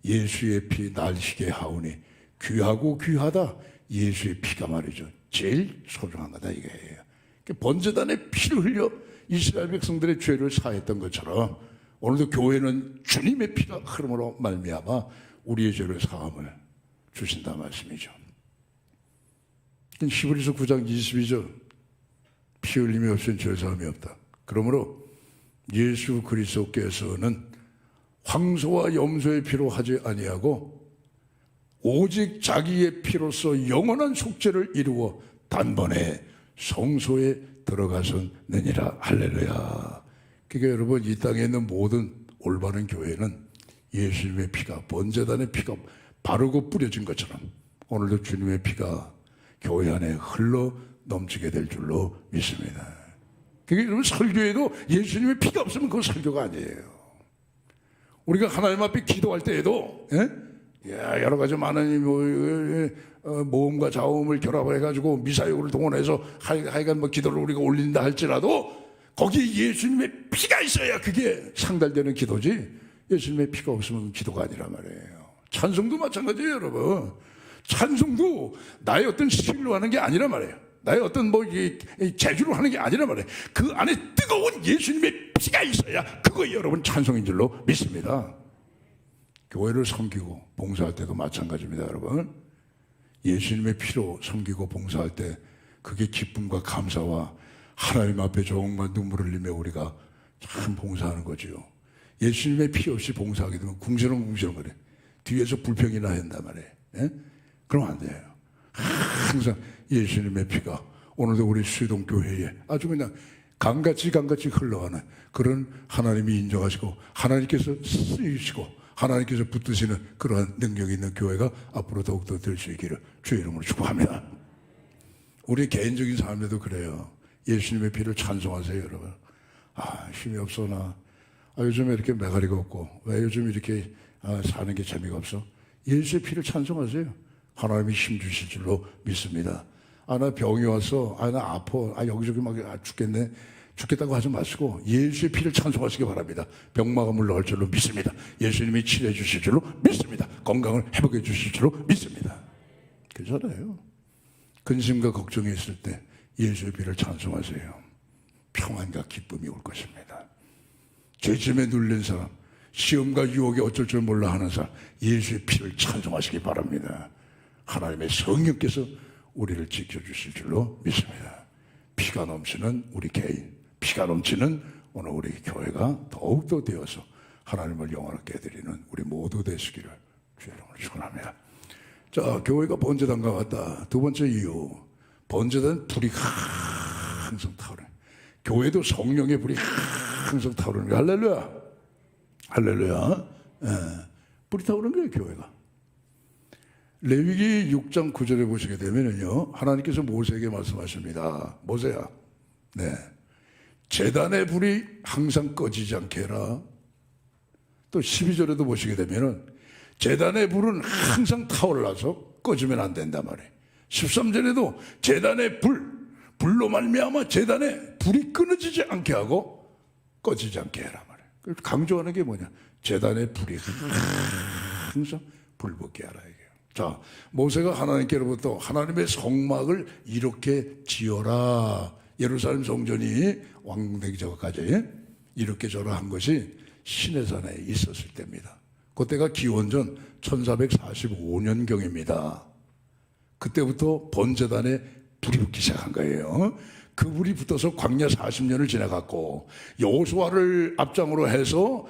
[SPEAKER 3] 예수의 피 날시게 하오니 귀하고 귀하다. 예수의 피가 말이죠. 제일 소중한 거다 이거예요. 번제단의 피를 흘려 이스라엘 백성들의 죄를 사했던 것처럼 오늘도 교회는 주님의 피가 흐름으로 말미암아 우리의 죄를 사함을 주신다 말씀이죠. 히브리서 9장 22절 피 흘림이 없으면 죄 사함이 없다. 그러므로 예수 그리스도께서는 황소와 염소의 피로 하지 아니하고 오직 자기의 피로서 영원한 속죄를 이루어 단번에 성소에 들어가셨느니라. 할렐루야. 그러니까 여러분 이 땅에 있는 모든 올바른 교회는 예수님의 피가 번제단의 피가 바르고 뿌려진 것처럼 오늘도 주님의 피가 교회 안에 흘러 넘치게 될 줄로 믿습니다. 그러니까 여러분 설교에도 예수님의 피가 없으면 그건 설교가 아니에요. 우리가 하나님 앞에 기도할 때에도 여러 가지 많은 모험과 자음을 결합해가지고 미사역을 동원해서 하여간 기도를 우리가 올린다 할지라도 거기에 예수님의 피가 있어야 그게 상달되는 기도지 예수님의 피가 없으면 기도가 아니란 말이에요. 찬송도 마찬가지예요, 여러분. 찬송도 나의 어떤 스킬로 하는 게 아니란 말이에요. 나의 어떤 재주로 하는 게 아니란 말이에요. 그 안에 뜨거운 예수님의 피가 있어야 그거 여러분 찬송인 줄로 믿습니다. 교회를 섬기고 봉사할 때도 마찬가지입니다, 여러분. 예수님의 피로 섬기고 봉사할 때 그게 기쁨과 감사와 하나님 앞에 정말 눈물을 흘리며 우리가 참 봉사하는 거지요. 예수님의 피 없이 봉사하게 되면 궁시렁궁시렁 그래. 뒤에서 불평이나 한단 말이에요. 예? 그러면 안 돼요. 항상 예수님의 피가 오늘도 우리 수동교회에 아주 그냥 강같이 흘러가는 그런 하나님이 인정하시고 하나님께서 쓰이시고 하나님께서 붙드시는 그러한 능력이 있는 교회가 앞으로 더욱더 될 수 있기를 주의 이름으로 축복합니다. 우리 개인적인 삶에도 그래요. 예수님의 피를 찬송하세요, 여러분. 힘이 없어 나. 요즘에 이렇게 매가리가 없고 왜 요즘 이렇게 사는 게 재미가 없어? 예수의 피를 찬송하세요. 하나님이 힘 주실 줄로 믿습니다. 나 병이 왔어. 나 아파. 여기저기 막 죽겠네. 죽겠다고 하지 마시고 예수의 피를 찬송하시기 바랍니다. 병마감을 넣을 줄로 믿습니다. 예수님이 치료해 주실 줄로 믿습니다. 건강을 회복해 주실 줄로 믿습니다. 그렇잖아요. 근심과 걱정이 있을 때 예수의 피를 찬송하세요. 평안과 기쁨이 올 것입니다. 죄짐에 눌린 사람, 시험과 유혹에 어쩔 줄 몰라 하는 사람, 예수의 피를 찬송하시기 바랍니다. 하나님의 성령께서 우리를 지켜주실 줄로 믿습니다. 피가 넘치는 우리 개인, 피가 넘치는 오늘 우리 교회가 더욱더 되어서 하나님을 영원하게 해드리는 우리 모두 되시기를 주의 이름으로 축원합니다. 자, 교회가 번제단과 같다. 두 번째 이유, 번제단 불이 항상 타오르는, 교회도 성령의 불이 항상 타오르는 거예요. 할렐루야, 할렐루야. 불이 타오르는 거예요, 교회가. 레위기 6장 9절에 보시게 되면요, 하나님께서 모세에게 말씀하십니다. 모세야, 제단의 불이 항상 꺼지지 않게 해라. 또 12절에도 보시게 되면은 제단의 불은 항상 타올라서 꺼지면 안 된단 말이에요. 13절에도 제단의 불로 말미암아 제단의 불이 끊어지지 않게 하고 꺼지지 않게 해라 말이에요. 그래서 강조하는 게 뭐냐? 제단의 불이 항상 불붙게 하라 이게요. 자, 모세가 하나님께로부터 하나님의 성막을 이렇게 지어라. 예루살렘 성전이 완공되기 전까지 이렇게 저라 한 것이 시내산에 있었을 때입니다. 그때가 기원전 1445년경입니다. 그때부터 번제단에 불이 붙기 시작한 거예요. 그 불이 붙어서 광야 40년을 지나갔고 여호수아를 앞장으로 해서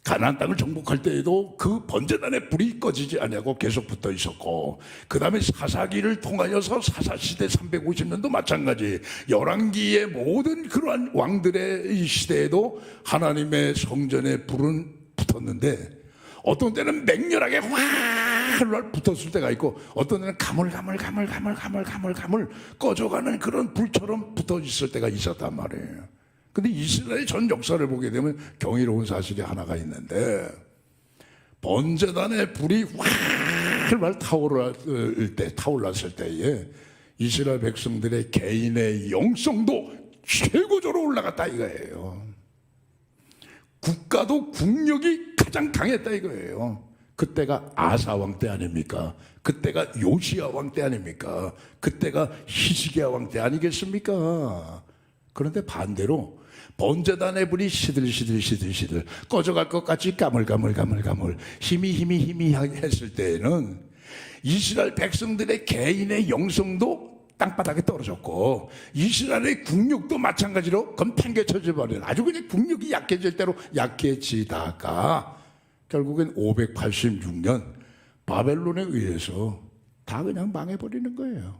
[SPEAKER 3] 가나안 땅을 정복할 때에도 그 번제단의 불이 꺼지지 아니하고 계속 붙어 있었고, 그 다음에 사사기를 통하여서 사사시대 350년도 마찬가지, 열왕기의 모든 그러한 왕들의 이 시대에도 하나님의 성전에 불은 붙었는데 어떤 때는 맹렬하게 활활 붙었을 때가 있고 어떤 때는 가물가물 꺼져가는 그런 불처럼 붙어 있을 때가 있었단 말이에요. 근데 이스라엘 전 역사를 보게 되면 경이로운 사실이 하나가 있는데, 번제단의 불이 활활 타올랐을 때에 이스라엘 백성들의 개인의 영성도 최고조로 올라갔다 이거예요. 국가도 국력이 가장 강했다 이거예요. 그때가 아사 왕 때 아닙니까? 그때가 요시야 왕 때 아닙니까? 그때가 히스기야 왕 때 아니겠습니까? 그런데 반대로 번제단의 불이 시들시들 꺼져갈 것 같이 가물가물 힘이 했을 때에는 이스라엘 백성들의 개인의 영성도 땅바닥에 떨어졌고 이스라엘의 국력도 마찬가지로 검탱겨쳐져 버린, 아주 그냥 국력이 약해질 대로 약해지다가 결국엔 586년 바벨론에 의해서 다 그냥 망해버리는 거예요.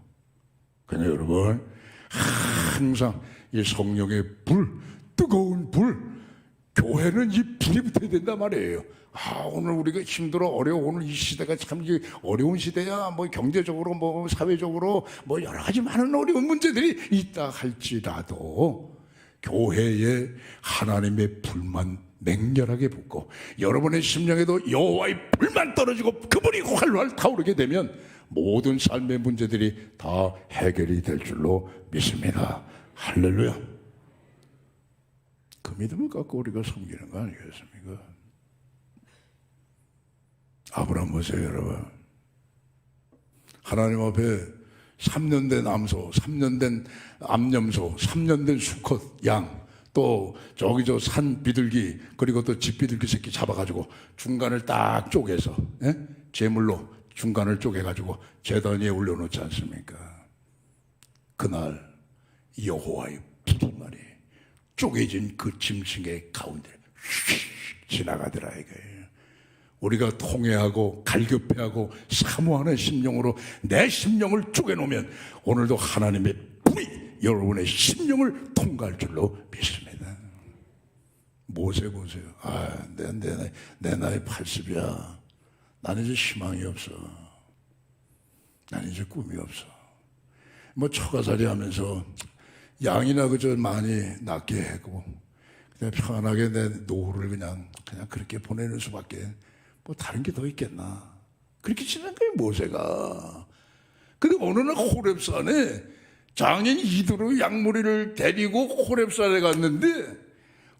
[SPEAKER 3] 그러니까 여러분, 항상 이 성령의 불, 뜨거운 불, 교회는 이 불이 붙어야 된단 말이에요. 오늘 우리가 힘들어 어려워, 오늘 이 시대가 참 어려운 시대야. 뭐 경제적으로 뭐 사회적으로 뭐 여러 가지 많은 어려운 문제들이 있다 할지라도 교회에 하나님의 불만 맹렬하게 붙고 여러분의 심령에도 여호와의 불만 떨어지고 그분이 활활 타오르게 되면 모든 삶의 문제들이 다 해결이 될 줄로 믿습니다. 할렐루야. 그 믿음을 갖고 우리가 섬기는 거 아니겠습니까? 아브라함 보세요, 여러분. 하나님 앞에 3년 된 암소, 3년 된 암염소, 3년 된 수컷 양, 또 저기 저 산 비둘기, 그리고 또 집 비둘기 새끼 잡아가지고 중간을 딱 쪼개서 제물로 중간을 쪼개가지고 제단 위에 올려놓지 않습니까? 그날 여호와의 불이 말이에요. 쪼개진 그 짐승의 가운데 휙 지나가더라 이거예요. 우리가 통회하고 갈급해하고 사모하는 심령으로 내 심령을 쪼개놓으면 오늘도 하나님의 불이 여러분의 심령을 통과할 줄로 믿습니다. 모세 보세요. 내 나이 80이야. 나는 이제 희망이 없어. 나는 이제 꿈이 없어. 뭐 처가살이 하면서 양이나 그저 많이 낳게 하고 그냥 편하게 내 노후를 그냥 그렇게 보내는 수밖에 뭐 다른 게 더 있겠나. 그렇게 지낸 거예요 모세가. 근데 어느 날 호렙산에 장인 이두로 양무리를 데리고 호렙산에 갔는데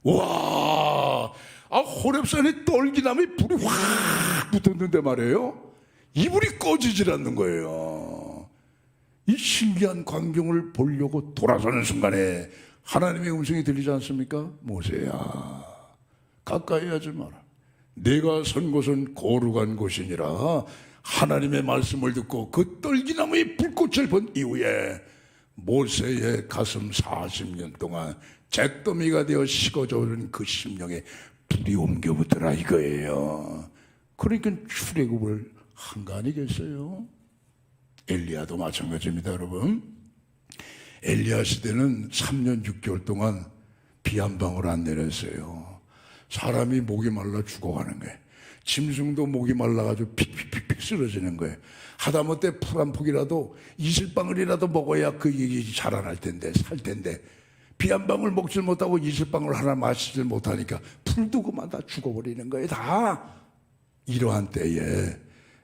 [SPEAKER 3] 와, 호렙산에 떨기나무에 불이 확 붙었는데 말이에요. 이 불이 꺼지질 않는 거예요. 이 신기한 광경을 보려고 돌아서는 순간에 하나님의 음성이 들리지 않습니까? 모세야, 가까이 하지 마라. 내가 선 곳은 거룩한 곳이니라. 하나님의 말씀을 듣고 그 떨기나무에 불꽃을 본 이후에 모세의 가슴 40년 동안 잿더미가 되어 식어져오는 그 심령에 불이 옮겨붙더라 이거예요. 그러니까 출애굽을 한 거 아니겠어요? 엘리야도 마찬가지입니다 여러분. 엘리야 시대는 3년 6개월 동안 비 한 방울 안 내렸어요. 사람이 목이 말라 죽어가는 거예요. 짐승도 목이 말라가지고 픽픽픽픽 쓰러지는 거예요. 하다못해 풀 한 폭이라도 이슬방울이라도 먹어야 그 일이 자라날 텐데 살 텐데 비 한 방울 먹질 못하고 이슬방울 하나 마시질 못하니까 풀도 그만 다 죽어버리는 거예요. 다. 이러한 때에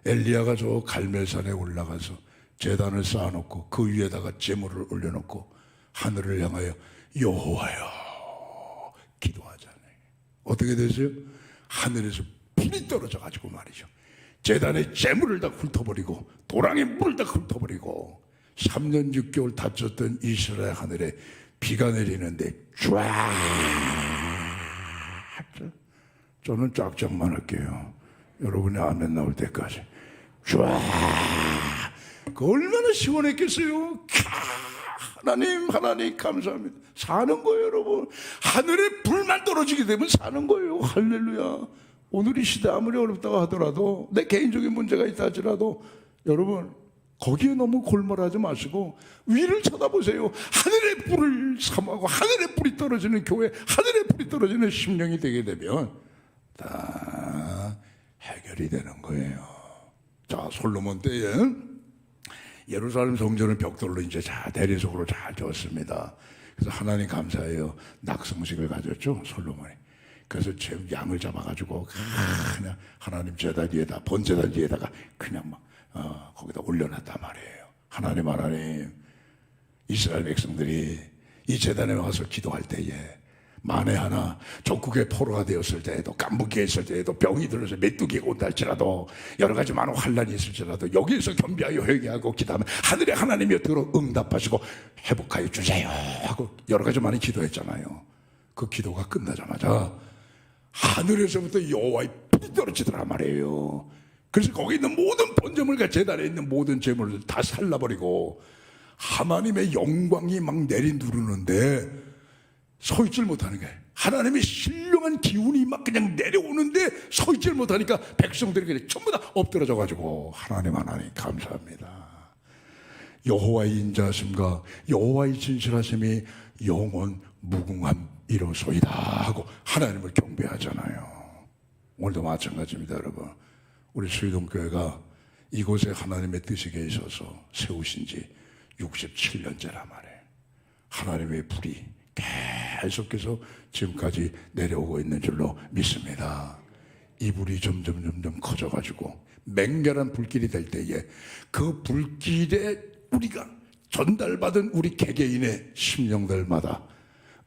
[SPEAKER 3] 엘리야가 저 갈멜산에 올라가서 제단을 쌓아놓고 그 위에다가 제물을 올려놓고 하늘을 향하여 여호와여 기도하잖아요. 어떻게 되세요? 하늘에서 불이 떨어져 가지고 말이죠. 제단의 제물을 다 훑어버리고 도랑의 물을 다 훑어버리고 3년 6개월 다쳤던 이스라엘 하늘에 비가 내리는데 쫙. 저는 쫙쫙만 할게요. 여러분이 아멘 나올 때까지 쫙. 그 얼마나 시원했겠어요. 하나님 감사합니다. 사는 거예요 여러분. 하늘에 불만 떨어지게 되면 사는 거예요. 할렐루야. 오늘 이 시대 아무리 어렵다고 하더라도 내 개인적인 문제가 있다 할지라도 여러분 거기에 너무 골몰하지 마시고 위를 쳐다보세요. 하늘의 불을 사모하고 하늘의 불이 떨어지는 교회, 하늘의 불이 떨어지는 심령이 되게 되면 다 해결이 되는 거예요. 자, 솔로몬 때에 예루살렘 성전을 벽돌로 이제 대리석으로 잘 지었습니다. 그래서 하나님 감사해요. 낙성식을 가졌죠 솔로몬이. 그래서 양을 잡아가지고 그냥 하나님 제단 위에다 번제단 위에다가 그냥 막 거기다 올려놨단 말이에요. 하나님 이스라엘 백성들이 이 제단에 와서 기도할 때에 만에 하나 적국의 포로가 되었을 때에도 깐부기에 있을 때에도 병이 들어서 메뚜기가 온다 할지라도 여러 가지 많은 환란이 있을지라도 여기에서 겸비하여 회개하고 기도하면 하늘의 하나님이 들어 응답하시고 회복하여 주세요 하고 여러 가지 많이 기도했잖아요. 그 기도가 끝나자마자 하늘에서부터 여호와의 불이 떨어지더라 말이에요. 그래서 거기 있는 모든 번제물과 제단에 있는 모든 제물을 다 살라버리고 하나님의 영광이 막 내리누르는데 서 있질 못하는 거예요. 하나님의 신령한 기운이 막 그냥 내려오는데 서 있질 못하니까 백성들이 그냥 전부 다 엎드러져 가지고 하나님 감사합니다. 여호와의 인자하심과 여호와의 진실하심이 영원 무궁함이로소이다 하고 하나님을 경배하잖아요. 오늘도 마찬가지입니다 여러분. 우리 수의동교회가 이곳에 하나님의 뜻이 계셔서 세우신 지 67년째란 말이에요. 하나님의 불이 계속해서 지금까지 내려오고 있는 줄로 믿습니다. 이 불이 점점 커져가지고 맹렬한 불길이 될 때에 그 불길에 우리가 전달받은 우리 개개인의 심령들마다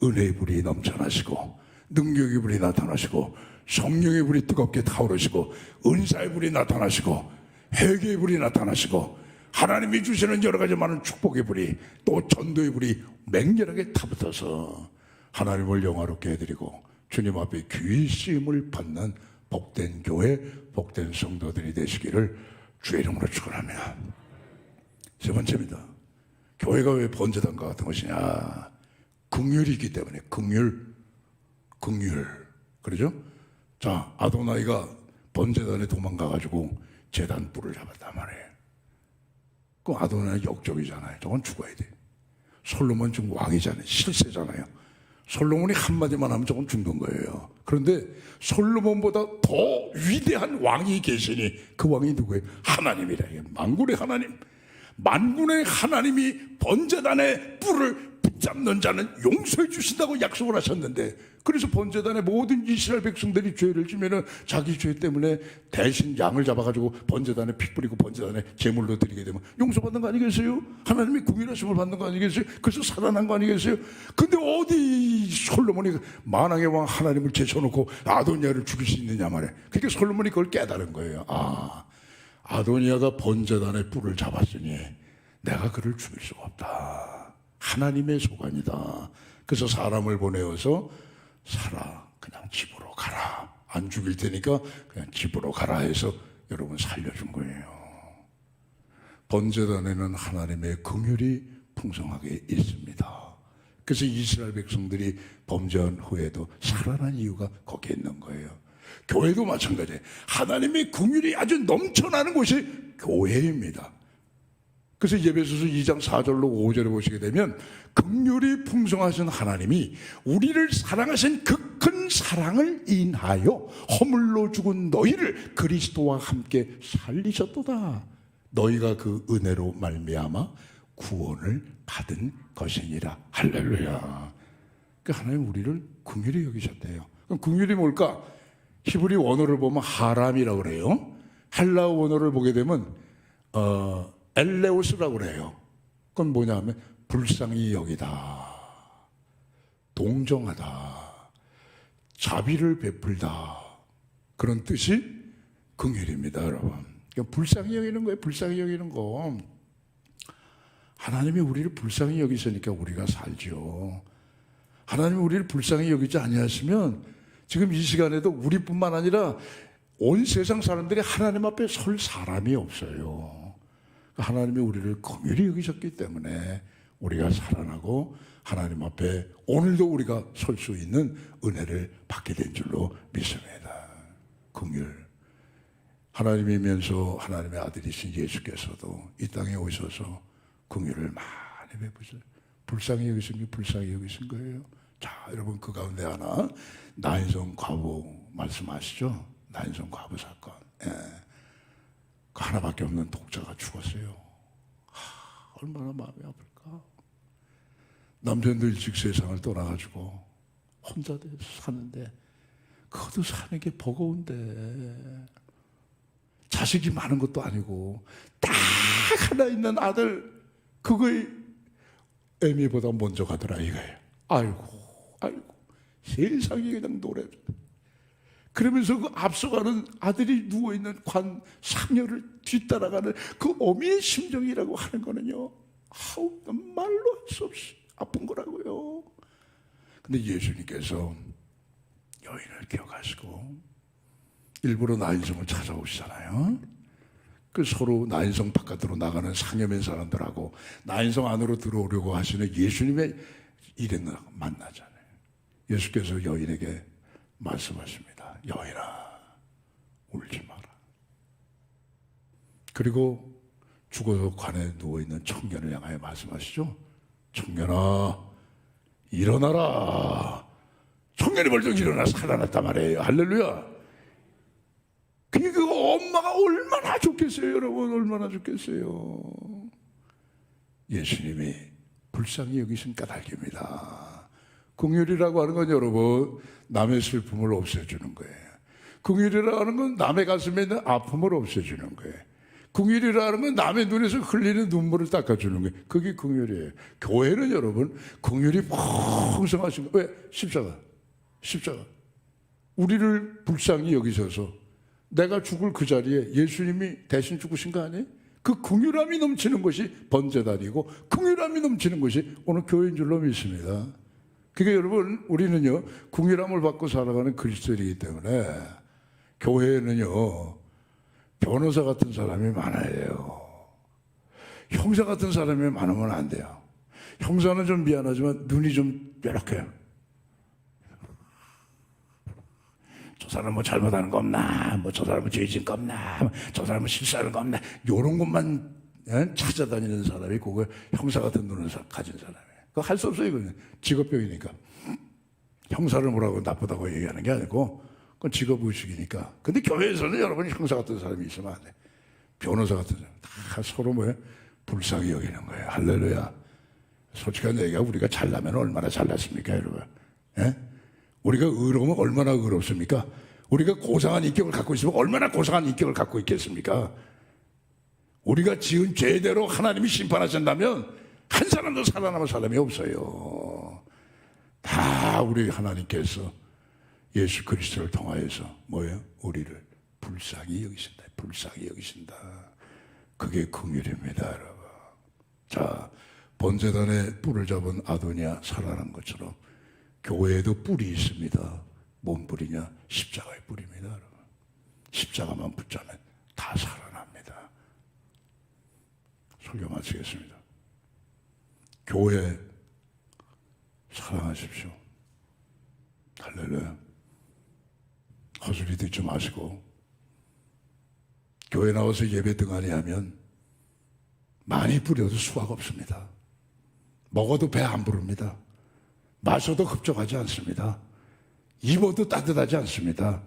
[SPEAKER 3] 은혜의 불이 넘쳐나시고 능력의 불이 나타나시고 성령의 불이 뜨겁게 타오르시고 은사의 불이 나타나시고 회개의 불이 나타나시고 하나님이 주시는 여러 가지 많은 축복의 불이 또 전도의 불이 맹렬하게 타붙어서 하나님을 영화롭게 해드리고 주님 앞에 귀히 쓰임을 받는 복된 교회, 복된 성도들이 되시기를 주의 이름으로 축원합니다. 세 번째입니다. 교회가 왜 번제단과 같은 것이냐? 긍휼이기 때문에 긍휼. 그러죠? 자, 아도나이가 번제단에 도망가가지고 제단 뿔을 잡았단 말이에요. 그 아도나이 역적이잖아요. 저건 죽어야 돼. 솔로몬 지금 왕이잖아요. 실세잖아요. 솔로몬이 한마디만 하면 저건 죽는 거예요. 그런데 솔로몬보다 더 위대한 왕이 계시니 그 왕이 누구예요? 하나님이라. 만군의 하나님. 만군의 하나님이 번제단의 뿔을 붙잡는 자는 용서해 주신다고 약속을 하셨는데, 그래서 번제단의 모든 이스라엘 백성들이 죄를 지면은 자기 죄 때문에 대신 양을 잡아가지고 번제단에 피 뿌리고 번제단에 제물로 드리게 되면 용서받는 거 아니겠어요? 하나님이 궁일하심을 받는 거 아니겠어요? 그래서 살아난 거 아니겠어요? 근데 어디 솔로몬이 만왕의 왕 하나님을 제쳐놓고 아도니아를 죽일 수 있느냐 말이에요. 그러니까 솔로몬이 그걸 깨달은 거예요. 아도니아가 번제단의 뿔을 잡았으니 내가 그를 죽일 수가 없다. 하나님의 소관이다. 그래서 사람을 보내어서 살아, 그냥 집으로 가라. 안 죽일 테니까 그냥 집으로 가라 해서 여러분 살려준 거예요. 번제단에는 하나님의 긍휼이 풍성하게 있습니다. 그래서 이스라엘 백성들이 범죄한 후에도 살아난 이유가 거기에 있는 거예요. 교회도 마찬가지예요. 하나님의 긍휼이 아주 넘쳐나는 곳이 교회입니다. 그래서 예배소서 2장 4절로 5절에 보시게 되면 긍휼이 풍성하신 하나님이 우리를 사랑하신 그 큰 사랑을 인하여 허물로 죽은 너희를 그리스도와 함께 살리셨도다. 너희가 그 은혜로 말미암아 구원을 받은 것이니라. 할렐루야. 그 하나님 우리를 긍휼히 여기셨대요. 그럼 긍휼이 뭘까? 히브리 원어를 보면 하람이라고 그래요. 헬라어 원어를 보게 되면 엘레오스라고 그래요. 그건 뭐냐 하면 불쌍히 여기다, 동정하다, 자비를 베풀다, 그런 뜻이 긍휼입니다, 여러분. 그러니까 불쌍히 여기는 거예요. 불쌍히 여기는 거. 하나님이 우리를 불쌍히 여기시니까 우리가 살죠. 하나님이 우리를 불쌍히 여기지 아니하시면 지금 이 시간에도 우리뿐만 아니라 온 세상 사람들이 하나님 앞에 설 사람이 없어요. 하나님이 우리를 긍휼히 여기셨기 때문에 우리가 살아나고 하나님 앞에 오늘도 우리가 설 수 있는 은혜를 받게 된 줄로 믿습니다. 긍휼. 하나님이면서 하나님의 아들이신 예수께서도 이 땅에 오셔서 긍휼을 많이 베푸셨어요. 불쌍히 여기신 게 불쌍히 여기신 거예요. 자, 여러분 그 가운데 하나 나인성 과부 말씀하시죠? 나인성 과부 사건. 그 하나밖에 없는 독자가 죽었어요. 얼마나 마음이 아플까. 남편도 일찍 세상을 떠나가지고 혼자 사는데 그것도 사는 게 버거운데, 자식이 많은 것도 아니고 딱 하나 있는 아들, 그거의 애미보다 먼저 가더라 이거예요. 아이고 세상이 그냥 노래. 그러면서 그 앞서가는 아들이 누워있는 관 상여를 뒤따라가는 그 어미의 심정이라고 하는 거는요, 말로 할 수 없이 아픈 거라고요. 근데 예수님께서 여인을 기억하시고 일부러 나인성을 찾아오시잖아요. 그 서로 나인성 바깥으로 나가는 상여맨 사람들하고 나인성 안으로 들어오려고 하시는 예수님의 일행을 만나잖아요. 예수께서 여인에게 말씀하십니다. 여인아, 울지 마라. 그리고 죽어서 관에 누워있는 청년을 향하여 말씀하시죠. 청년아, 일어나라. 청년이 벌떡 일어나 살아났단 말이에요. 할렐루야. 그러니까 그 엄마가 얼마나 좋겠어요, 여러분. 얼마나 좋겠어요. 예수님이 불쌍히 여기신 까닭입니다. 긍휼이라고 하는 건 여러분, 남의 슬픔을 없애주는 거예요. 긍휼이라고 하는 건 남의 가슴에 있는 아픔을 없애주는 거예요. 긍휼이라는 건 남의 눈에서 흘리는 눈물을 닦아주는 거예요. 그게 긍휼이에요. 교회는 여러분 긍휼이 풍성하신 거예요. 왜? 십자가. 우리를 불쌍히 여기셔서 내가 죽을 그 자리에 예수님이 대신 죽으신 거 아니에요? 그 긍휼함이 넘치는 것이 번제단이고 긍휼함이 넘치는 것이 오늘 교회인 줄로 믿습니다. 그러니까 여러분, 우리는요 긍휼함을 받고 살아가는 그리스도인이기 때문에 교회는요 변호사 같은 사람이 많아요. 형사 같은 사람이 많으면 안 돼요. 형사는 좀 미안하지만 눈이 좀 뾰락해요. 저 사람은 뭐 잘못하는 거 없나, 뭐 저 사람은 죄진 거 없나, 저 사람은 실수하는 거 없나, 요런 것만 찾아다니는 사람이 그거 형사 같은 눈을 가진 사람이에요. 그거 할 수 없어요. 이거는 직업병이니까. 형사를 뭐라고 나쁘다고 얘기하는 게 아니고 그건 직업의식이니까. 근데 교회에서는 여러분이 형사 같은 사람이 있으면 안 돼. 변호사 같은 사람 다 서로 뭐예요? 불쌍히 여기는 거예요. 할렐루야. 솔직한 얘기가 우리가 잘나면 얼마나 잘났습니까, 여러분? 예? 우리가 의로우면 얼마나 의롭습니까? 우리가 고상한 인격을 갖고 있으면 얼마나 고상한 인격을 갖고 있겠습니까? 우리가 지은 죄대로 하나님이 심판하신다면 한 사람도 살아남을 사람이 없어요. 다 우리 하나님께서 예수 그리스도를 통하여서 뭐예요? 우리를 불쌍히 여기신다. 불쌍히 여기신다. 그게 긍휼입니다, 여러분. 자, 번제단에 뿔을 잡은 아도니아 살아난 것처럼 교회에도 뿔이 있습니다. 뭔 뿔이냐? 십자가의 뿔입니다, 여러분. 십자가만 붙자면 다 살아납니다. 설교 마치겠습니다. 교회 사랑하십시오. 할렐루야. 헛소리 듣지 마시고 교회 나와서 예배 등한히 하면 많이 뿌려도 수확 없습니다. 먹어도 배 안 부릅니다. 마셔도 흡족하지 않습니다. 입어도 따뜻하지 않습니다.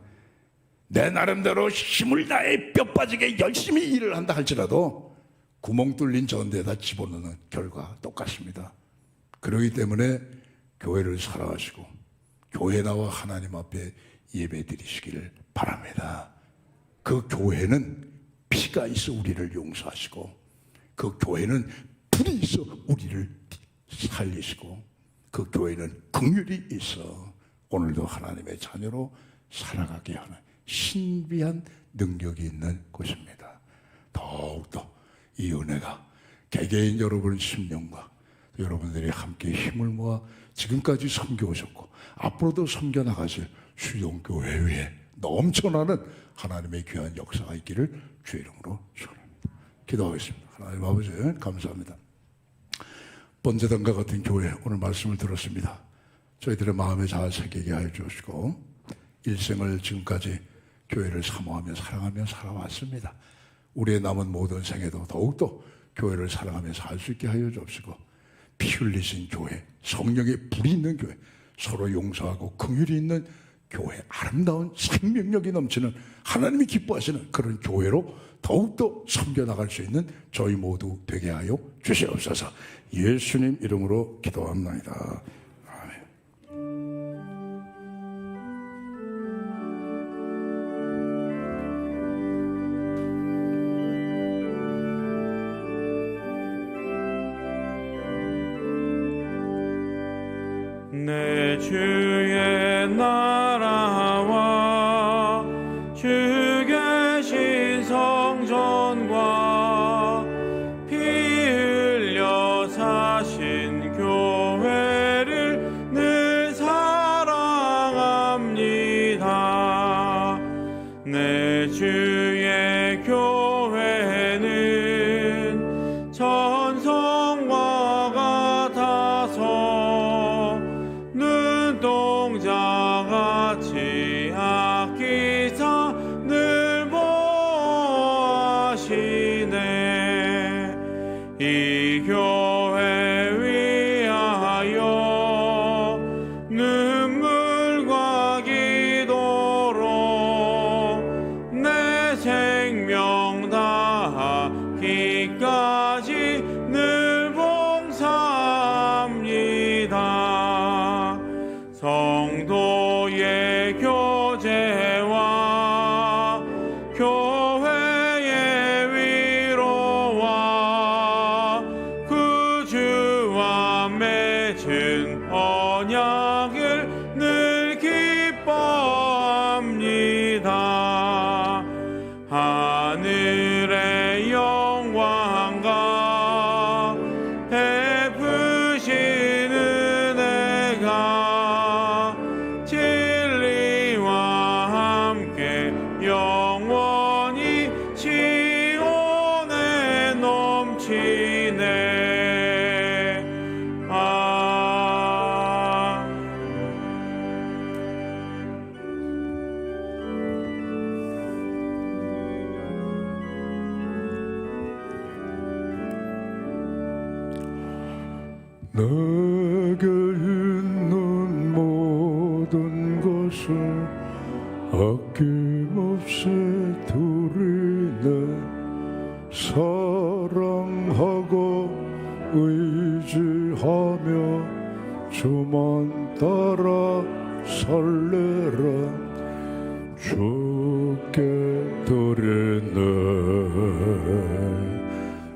[SPEAKER 3] 내 나름대로 힘을 다해 뼈 빠지게 열심히 일을 한다 할지라도 구멍 뚫린 전대에다 집어넣는 결과 똑같습니다. 그렇기 때문에 교회를 사랑하시고 교회 나와 하나님 앞에 예배 드리시기를 바랍니다. 그 교회는 피가 있어 우리를 용서하시고 그 교회는 불이 있어 우리를 살리시고 그 교회는 긍휼이 있어 오늘도 하나님의 자녀로 살아가게 하는 신비한 능력이 있는 곳입니다. 더욱더 이 은혜가 개개인 여러분 심령과 여러분들이 함께 힘을 모아 지금까지 섬겨오셨고 앞으로도 섬겨나가실 수용교회 위에 넘쳐나는 하나님의 귀한 역사가 있기를 주의 이름으로 축원합니다. 기도하겠습니다. 하나님 아버지 감사합니다. 번제단과 같은 교회 오늘 말씀을 들었습니다. 저희들의 마음에 잘 새기게 하여 주시고 일생을 지금까지 교회를 사모하며 사랑하며 살아왔습니다. 우리의 남은 모든 생애도 더욱더 교회를 사랑하며 살 수 있게 하여 주시고 피 흘리신 교회, 성령의 불이 있는 교회, 서로 용서하고 긍휼이 있는 교회, 아름다운 생명력이 넘치는 하나님이 기뻐하시는 그런 교회로 더욱더 섬겨나갈 수 있는 저희 모두 되게 하여 주시옵소서. 예수님 이름으로 기도합니다. 아멘.
[SPEAKER 1] 내 주의 나라와 주 계신 성전과 피 흘려 사신 교회를 늘 사랑합니다. 내 주의 교회는 전성과 같아서 눈동자같이 아끼사 늘 보호하시네. 이 교회 위하여 눈물과 기도로 내 생명 다하기까지 늘 봉사합니다. 성도의 교제와 교회의 위로와 그 주와 맺은 언약을 늘 기뻐합니다. 하늘의 영광과 베푸신 은혜가 진리와 함께 영원히 지온에 넘치네.
[SPEAKER 3] 내게 있는 모든 것을 아낌없이 드리네. 사랑하고 의지하며 주만 따라 살래라. 주께 드리네.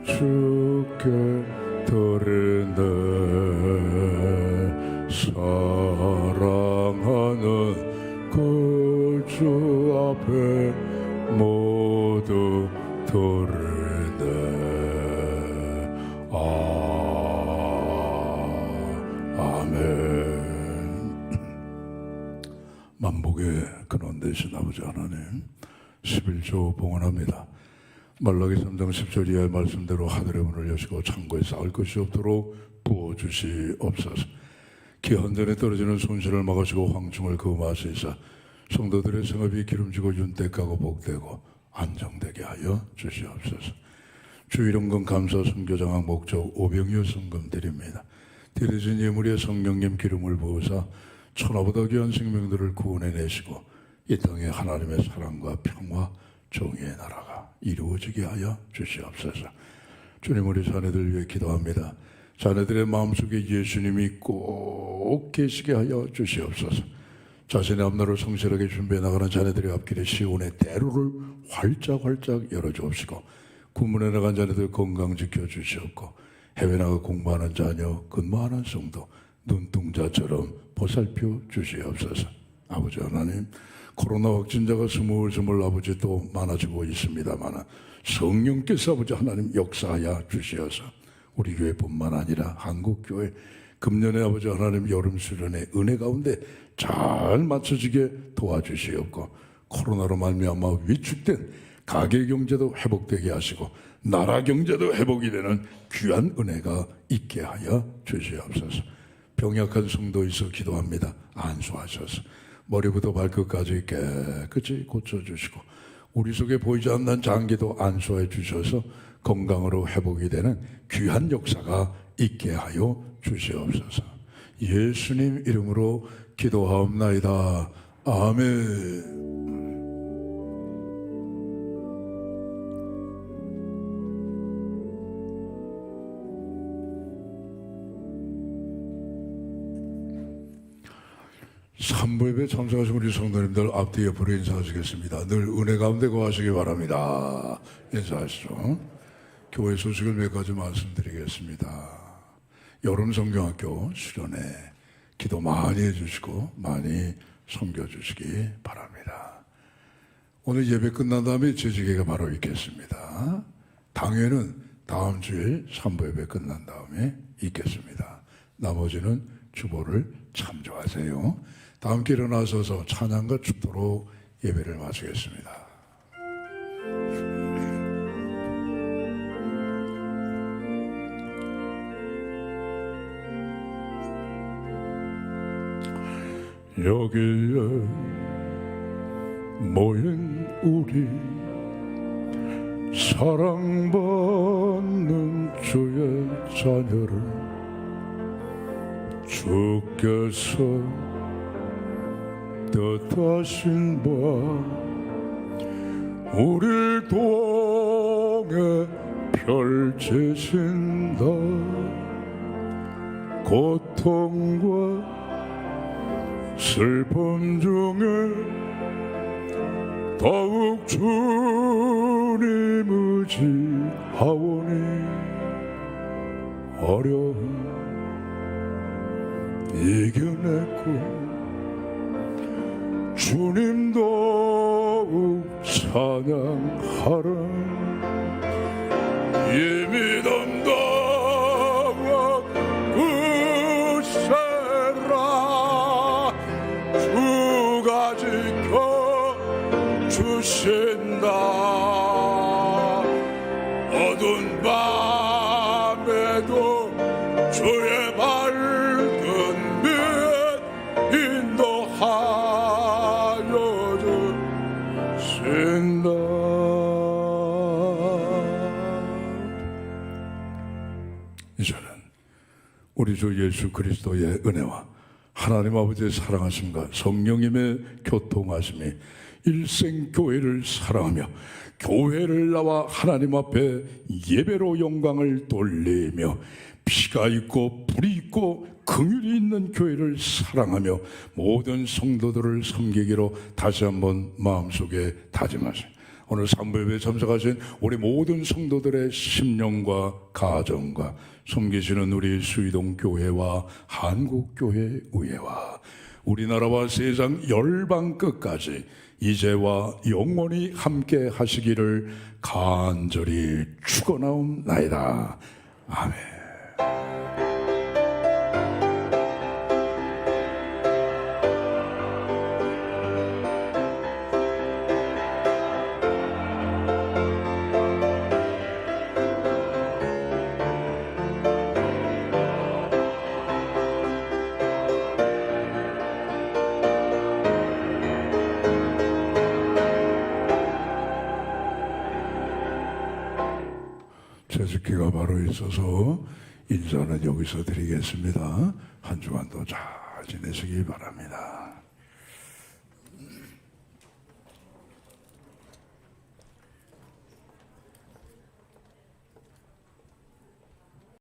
[SPEAKER 3] 주께 드리네. 사랑하는 그 주 앞에 모두 드리네. 아멘. 만복의 근원 되신 아버지 하나님, 11조 봉헌합니다. 말라기 3장 10절 이하의 말씀대로 하늘의 문을 여시고 창고에 쌓을 것이 없도록 부어주시옵소서. 기한전에 떨어지는 손실을 막으시고 황충을 금하시사 성도들의 생업이 기름지고 윤택하고 복되고 안정되게 하여 주시옵소서. 주 이름건 감사 선교장학 목적 오병이어 성금 드립니다. 드려진 예물에 성령님 기름을 부으사 천하보다 귀한 생명들을 구원해내시고 이 땅에 하나님의 사랑과 평화 정의의 나라가 이루어지게 하여 주시옵소서. 주님, 우리 자녀들 위해 기도합니다. 자녀들의 마음속에 예수님이 꼭 계시게 하여 주시옵소서. 자신의 앞날을 성실하게 준비해 나가는 자녀들의 앞길에 시온의 대로를 활짝 열어주옵시고, 군문에 나간 자녀들 건강 지켜주시옵고, 해외 나가 공부하는 자녀, 근무하는 성도 눈동자처럼 보살펴 주시옵소서. 아버지 하나님, 코로나 확진자가 스물스물 아버지 또 많아지고 있습니다만 성령께서 아버지 하나님 역사하여 주시어서 우리 교회뿐만 아니라 한국교회 금년에 아버지 하나님 여름 수련의 은혜 가운데 잘 맞춰지게 도와주시옵고, 코로나로 말미암아 위축된 가계 경제도 회복되게 하시고 나라 경제도 회복이 되는 귀한 은혜가 있게 하여 주시옵소서. 병약한 성도 있어 기도합니다. 안수하셔서 머리부터 발끝까지 깨끗이 고쳐주시고 우리 속에 보이지 않는 장기도 안수해 주셔서 건강으로 회복이 되는 귀한 역사가 있게 하여 주시옵소서. 예수님 이름으로 기도하옵나이다. 아멘. 삼부예배 참석하신 우리 성도님들 앞뒤 옆으로 인사하시겠습니다. 늘 은혜 가운데 거하시기 바랍니다. 인사하시죠. 교회 소식을 몇 가지 말씀드리겠습니다. 여름 성경학교 수련회 기도 많이 해주시고 많이 섬겨주시기 바랍니다. 오늘 예배 끝난 다음에 재직회가 바로 있겠습니다. 당회는 다음 주일 삼부예배 끝난 다음에 있겠습니다. 나머지는 주보를 참조하세요. 다 함께 일어나서서 찬양과 축도로 예배를 마치겠습니다. 여기에 모인 우리 사랑받는 주의 자녀를 주께서 뜻하신 바 우릴 통해 펼치신다. 고통과 슬픔 중에 더욱 주님 의지하오니 어려움 이겨냈고 주님 더욱 찬양하라. 이 믿음 더욱 굳세라. 주가 지켜주신다. 어두운 밤에도 주의 밝은 빛 인도하여 주신다. 이제는 우리 주 예수 그리스도의 은혜와 하나님 아버지의 사랑하심과 성령님의 교통하심이 일생 교회를 사랑하며 교회를 나와 하나님 앞에 예배로 영광을 돌리며 피가 있고 불이 있고 긍휼이 있는 교회를 사랑하며 모든 성도들을 섬기기로 다시 한번 마음속에 다짐하시오. 오늘 삼부예배에 참석하신 우리 모든 성도들의 심령과 가정과 섬기시는 우리 수의동 교회와 한국교회 의회와 우리나라와 세상 열방 끝까지 이제와 영원히 함께 하시기를 간절히 축원하옵나이다. 아멘. 제습기가 바로 있어서 인사는 여기서 드리겠습니다. 한 주간도 잘 지내시기 바랍니다.